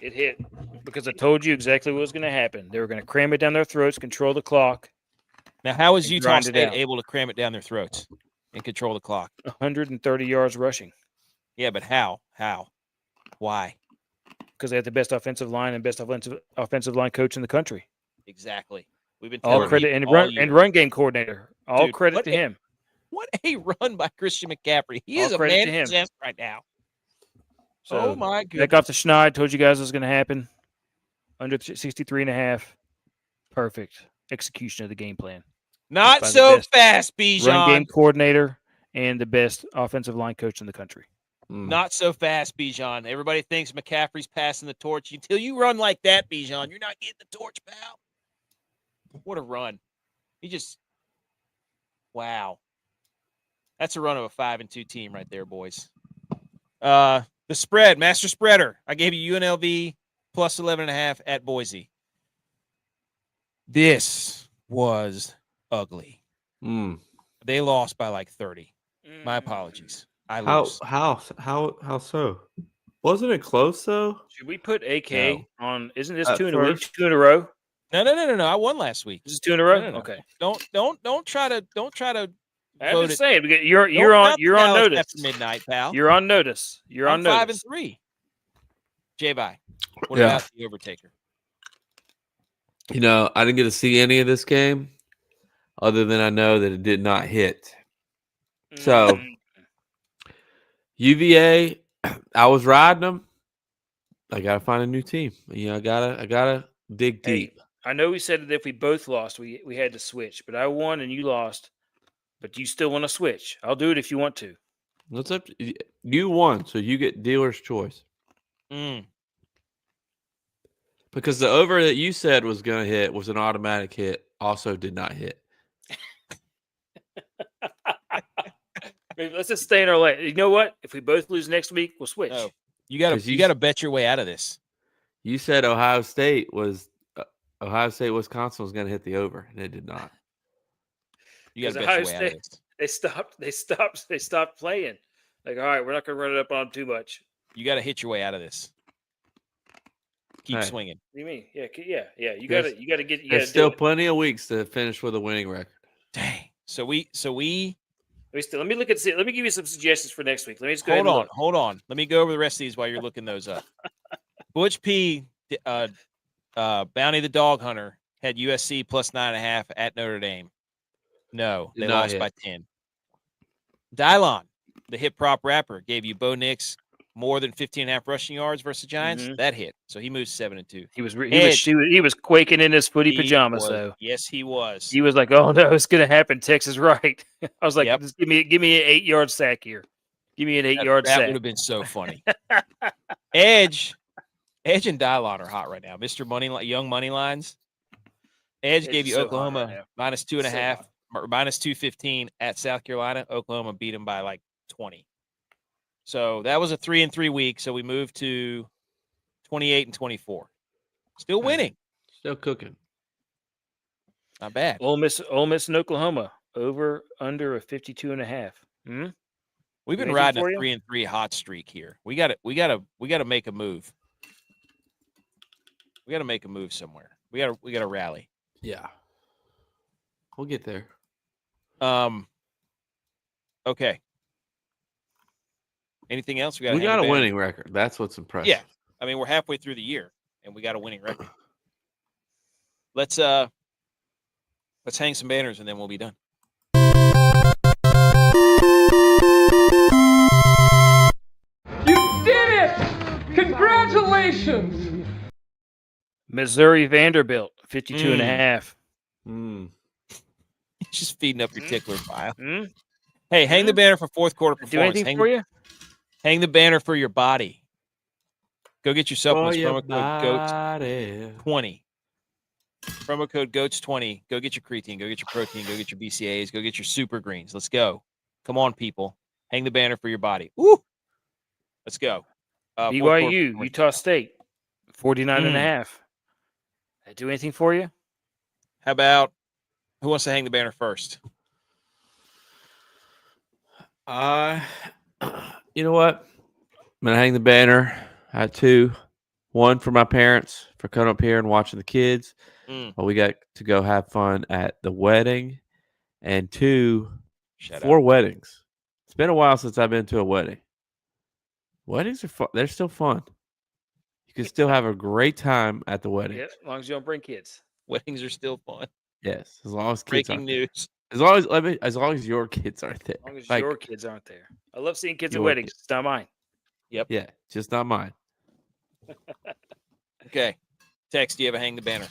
It hit because I told you exactly what was going to happen. They were going to cram it down their throats, control the clock. Now, how was Utah State able to cram it down their throats and control the clock? 130 yards rushing. Yeah, but how? Why? Because they had the best offensive line and best offensive line coach in the country. Exactly. We've been all credit and run game coordinator. All credit to him. What a run by Christian McCaffrey. He is a man possessed right now. So, oh, my goodness. Back off the schneid. Told you guys it was going to happen. Under 63.5. Perfect execution of the game plan. Not so fast, Bijan. Run game coordinator and the best offensive line coach in the country. Not so fast, Bijan. Everybody thinks McCaffrey's passing the torch. Until you run like that, Bijan, you're not getting the torch, pal. What a run. Wow. That's a run of a 5-2 team right there, boys. The spread, master spreader. I gave you UNLV plus 11.5 at Boise. This was ugly. They lost by like 30. My apologies. How so? Wasn't it close though? Should we put AK on? Isn't this 2 in a week? 2 in a row? No. I won last week. This is 2 in a row. No. Okay. Don't try to. I'm just saying you're on notice. After midnight, pal. You're on notice. You're on notice. 5-3. J-Bye. What about the overtaker? You know, I didn't get to see any of this game, other than I know that it did not hit. So. UVA, I was riding them. I gotta find a new team. I gotta dig deep. I know we said that if we both lost, we had to switch, but I won and you lost. But you still want to switch? I'll do it if you want to. What's up? You won, so you get dealer's choice. Because the over that you said was going to hit was an automatic hit. Also, did not hit. Let's just stay in our lane. You know what? If we both lose next week, we'll switch. No, you gotta bet your way out of this. You said Ohio State, Wisconsin was going to hit the over, and it did not. You got to bet your way out of this. They stopped playing. Like, all right, we're not going to run it up on them too much. You got to hit your way out of this. Keep swinging. What do you mean? Yeah. You got to get. There's still plenty of weeks to finish with a winning record. Dang. So we. Let me look at. Let me give you some suggestions for next week. Let me just go ahead and look. Hold on. Let me go over the rest of these while you're looking those up. ButchP, Bounty the Dog Hunter had USC plus 9.5 at Notre Dame. No, they lost by 10. DYLON, the hip prop rapper, gave you Bo Nix more than 15.5 rushing yards versus Giants. Mm-hmm. That hit. So he moves 7-2. He was quaking in his footy pajamas, though. Yes, he was. He was like, "Oh no, it's going to happen." Texas, right? I was like, Just give me an 8-yard sack here. Give me an 8-yard sack. That would have been so funny. Edge and DYLON are hot right now. Mr. Young Money Lines. Edge gave you Oklahoma minus 2.5 or minus 215 at South Carolina. Oklahoma beat them by like 20. So that was a 3-3 week. So we moved to 28-24. Still winning. Still cooking. Not bad. Ole Miss and Oklahoma over under a 52.5. We've been riding a 3-3 hot streak here. We got to make a move. We got to make a move somewhere. We got to rally. Yeah. We'll get there. Okay. Anything else? We got a winning record. That's what's impressive. Yeah. I mean, we're halfway through the year and we got a winning record. Let's hang some banners and then we'll be done. You did it! Congratulations! Missouri Vanderbilt 52.5. Just feeding up your tickler file. Hey, hang the banner for fourth quarter performance. Do anything for you? Hang the banner for your body. Go get your supplements. Promo code GOATS20. Promo code GOATS20. Go get your creatine. Go get your protein. Go get your BCAAs. Go get your super greens. Let's go. Come on, people. Hang the banner for your body. Woo! Let's go. BYU, Utah State, 49.5. That do anything for you? How about who wants to hang the banner first? You know what? I'm going to hang the banner. I had 2. 1 for my parents for coming up here and watching the kids. But we got to go have fun at the wedding. And 2, 4 weddings. It's been a while since I've been to a wedding. Weddings are fun. They're still fun. You can still have a great time at the wedding. Yeah, as long as you don't bring kids. Weddings are still fun. Yes, as long as kids Breaking news. As long as your kids aren't there. As long as your kids aren't there. I love seeing kids at weddings. It's not mine. Yep. Yeah, just not mine. Okay. Tex, do you have a hang the banner?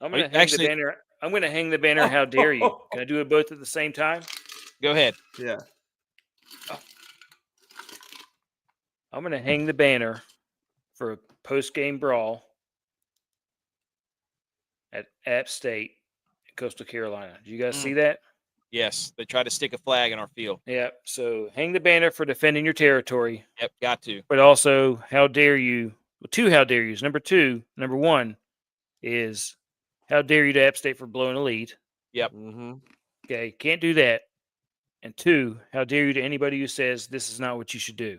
I'm going to hang the banner. I'm going to hang the banner. How dare you? Can I do it both at the same time? Go ahead. Yeah. I'm going to hang the banner for a post-game brawl at App State, Coastal Carolina. Did you guys see that? Yes. They tried to stick a flag in our field. Yeah. So hang the banner for defending your territory. Yep. Got to. But also, how dare you? Well, 2 how dare yous. Number 1 is how dare you to App State for blowing a lead. Yep. Okay. Can't do that. And 2, how dare you to anybody who says this is not what you should do.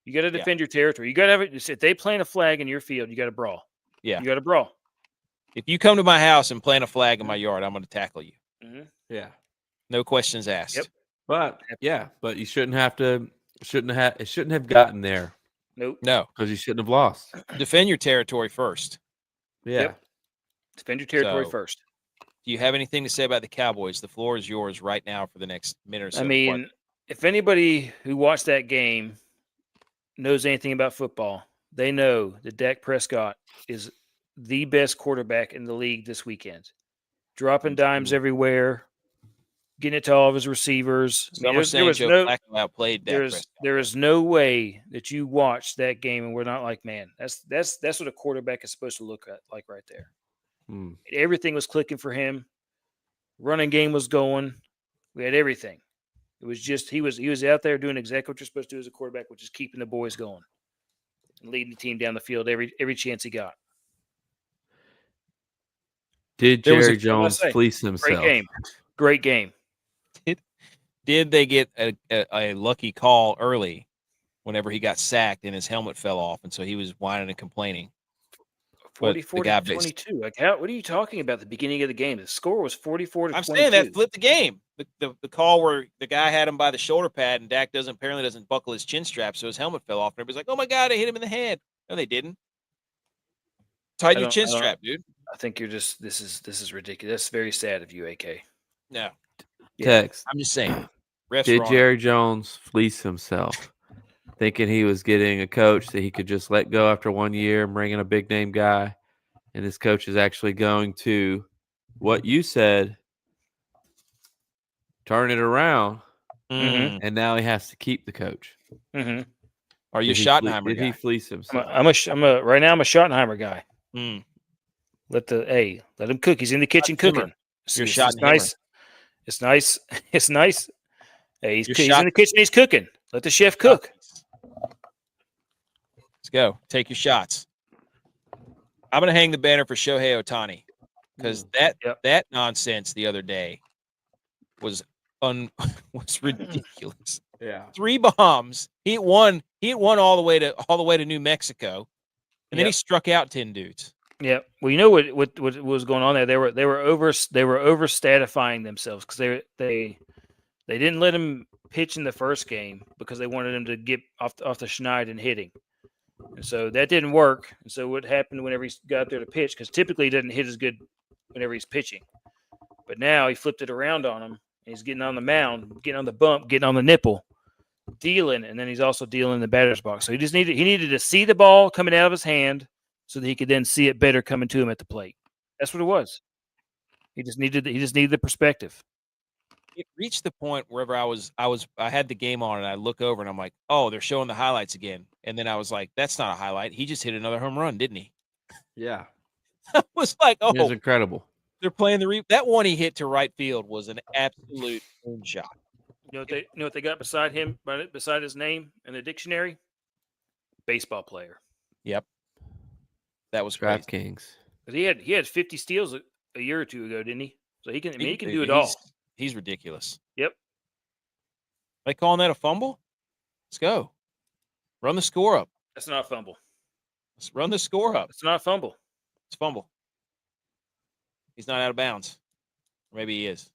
You got to defend your territory. You got to have it. If they plant a flag in your field, you got to brawl. Yeah. You got to brawl. If you come to my house and plant a flag in my yard, I'm going to tackle you. Yeah. No questions asked. Yep. But you shouldn't have gotten there. Nope. No. Because you shouldn't have lost. Defend your territory first. Yeah. Yep. Defend your territory first. Do you have anything to say about the Cowboys? The floor is yours right now for the next minute or so. I mean, if anybody who watched that game knows anything about football, they know that Dak Prescott is the best quarterback in the league this weekend. Dropping dimes everywhere, getting it to all of his receivers. There is no way that you watch that game and we're not like, man, that's what a quarterback is supposed to look like right there. Everything was clicking for him. Running game was going. We had everything. It was just he was out there doing exactly what you're supposed to do as a quarterback, which is keeping the boys going and leading the team down the field every chance he got. Did Jerry Jones fleece himself? Great game. Did they get a lucky call early whenever he got sacked and his helmet fell off, and so he was whining and complaining? 44-22. Like, what are you talking about? The beginning of the game, the score was 44-22. I'm saying that flipped the game. The call where the guy had him by the shoulder pad, and Dak apparently doesn't buckle his chin strap, so his helmet fell off. And everybody's like, "Oh my god, they hit him in the head." No, they didn't. Tighten your chin strap, dude. I think you're just this is ridiculous. That's very sad of you, AK. No. Text. I'm just saying. Did Jerry Jones fleece himself, thinking he was getting a coach that he could just let go after 1 year and bring in a big name guy, and his coach is actually going to, what you said, turn it around, and now he has to keep the coach? Mm-hmm. Are you a Schottenheimer guy? Did he fleece himself? Right now I'm a Schottenheimer guy. Let him cook. He's in the kitchen cooking. It's nice. It's nice. It's nice. Hey, he's in the kitchen. He's cooking. Let the chef cook. Let's go. Take your shots. I'm going to hang the banner for Shohei Ohtani because that nonsense the other day was ridiculous. Yeah, 3 bombs. He hit one all the way to New Mexico, and then he struck out 10 dudes. Yeah. Well, you know what was going on there? They were overstatifying themselves because they didn't let him pitch in the first game because they wanted him to get off the schneid and hitting. And so that didn't work. And so what happened whenever he got there to pitch, because typically he doesn't hit as good whenever he's pitching. But now he flipped it around on him, and he's getting on the mound, getting on the bump, getting on the nipple, dealing, and then he's also dealing in the batter's box. So he needed to see the ball coming out of his hand so that he could then see it better coming to him at the plate. That's what it was. He just needed the perspective. It reached the point wherever I had the game on and I look over and I'm like, oh, they're showing the highlights again. And then I was like, that's not a highlight. He just hit another home run, didn't he? Yeah. I was like, oh, it was incredible. They're playing that one he hit to right field was an absolute moonshot. You know what they got beside his name in the dictionary? Baseball player. Yep. That was DraftKings. He had 50 steals a year or two ago, didn't he? So he can do it all. He's ridiculous. Yep. They calling that a fumble? Let's go. Run the score up. That's not a fumble. Let's run the score up. It's not a fumble. It's a fumble. He's not out of bounds. Or maybe he is.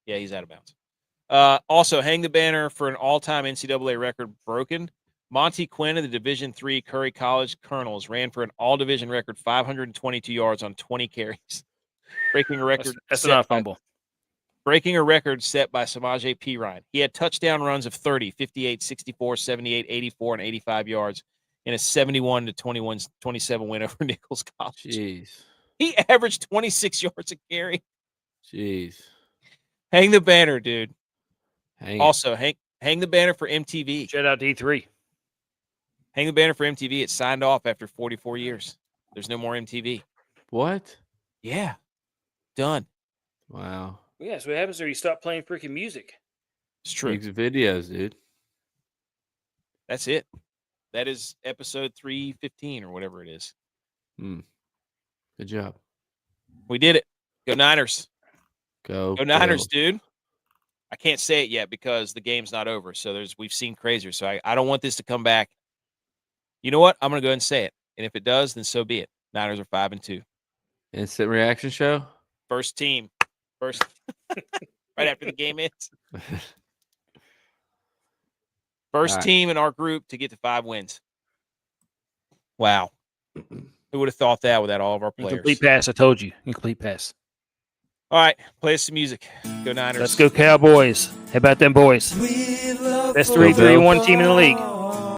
Yeah, he's out of bounds. Also, hang the banner for an all-time NCAA record broken. Monty Quinn of the Division III Curry College Colonels ran for an all-division record 522 yards on 20 carries, breaking a record. That's not a fumble. Breaking a record set by Samaje Perine. He had touchdown runs of 30, 58, 64, 78, 84, and 85 yards in a 71-27 win over Nichols College. Jeez. He averaged 26 yards a carry. Jeez. Hang the banner, dude. Hang the banner for MTV. Shout out D3. Hang the banner for MTV. It's signed off after 44 years. There's no more MTV. What? Yeah. Done. Wow. Yeah, so what happens there? You stop playing freaking music. It's true. Music videos, dude. That's it. That is episode 315 or whatever it is. Good job. We did it. Go Niners. Go Niners, dude. I can't say it yet because the game's not over. So we've seen crazier. So I don't want this to come back. You know what? I'm going to go ahead and say it. And if it does, then so be it. Niners are 5-2. Instant reaction show? First team. First. Right after the game ends. First team in our group to get to 5 wins. Wow. Who would have thought that without all of our players? Incomplete pass, I told you. Incomplete pass. All right. Play us some music. Go Niners. Let's go Cowboys. How about them boys? Best 3-1 team in the league.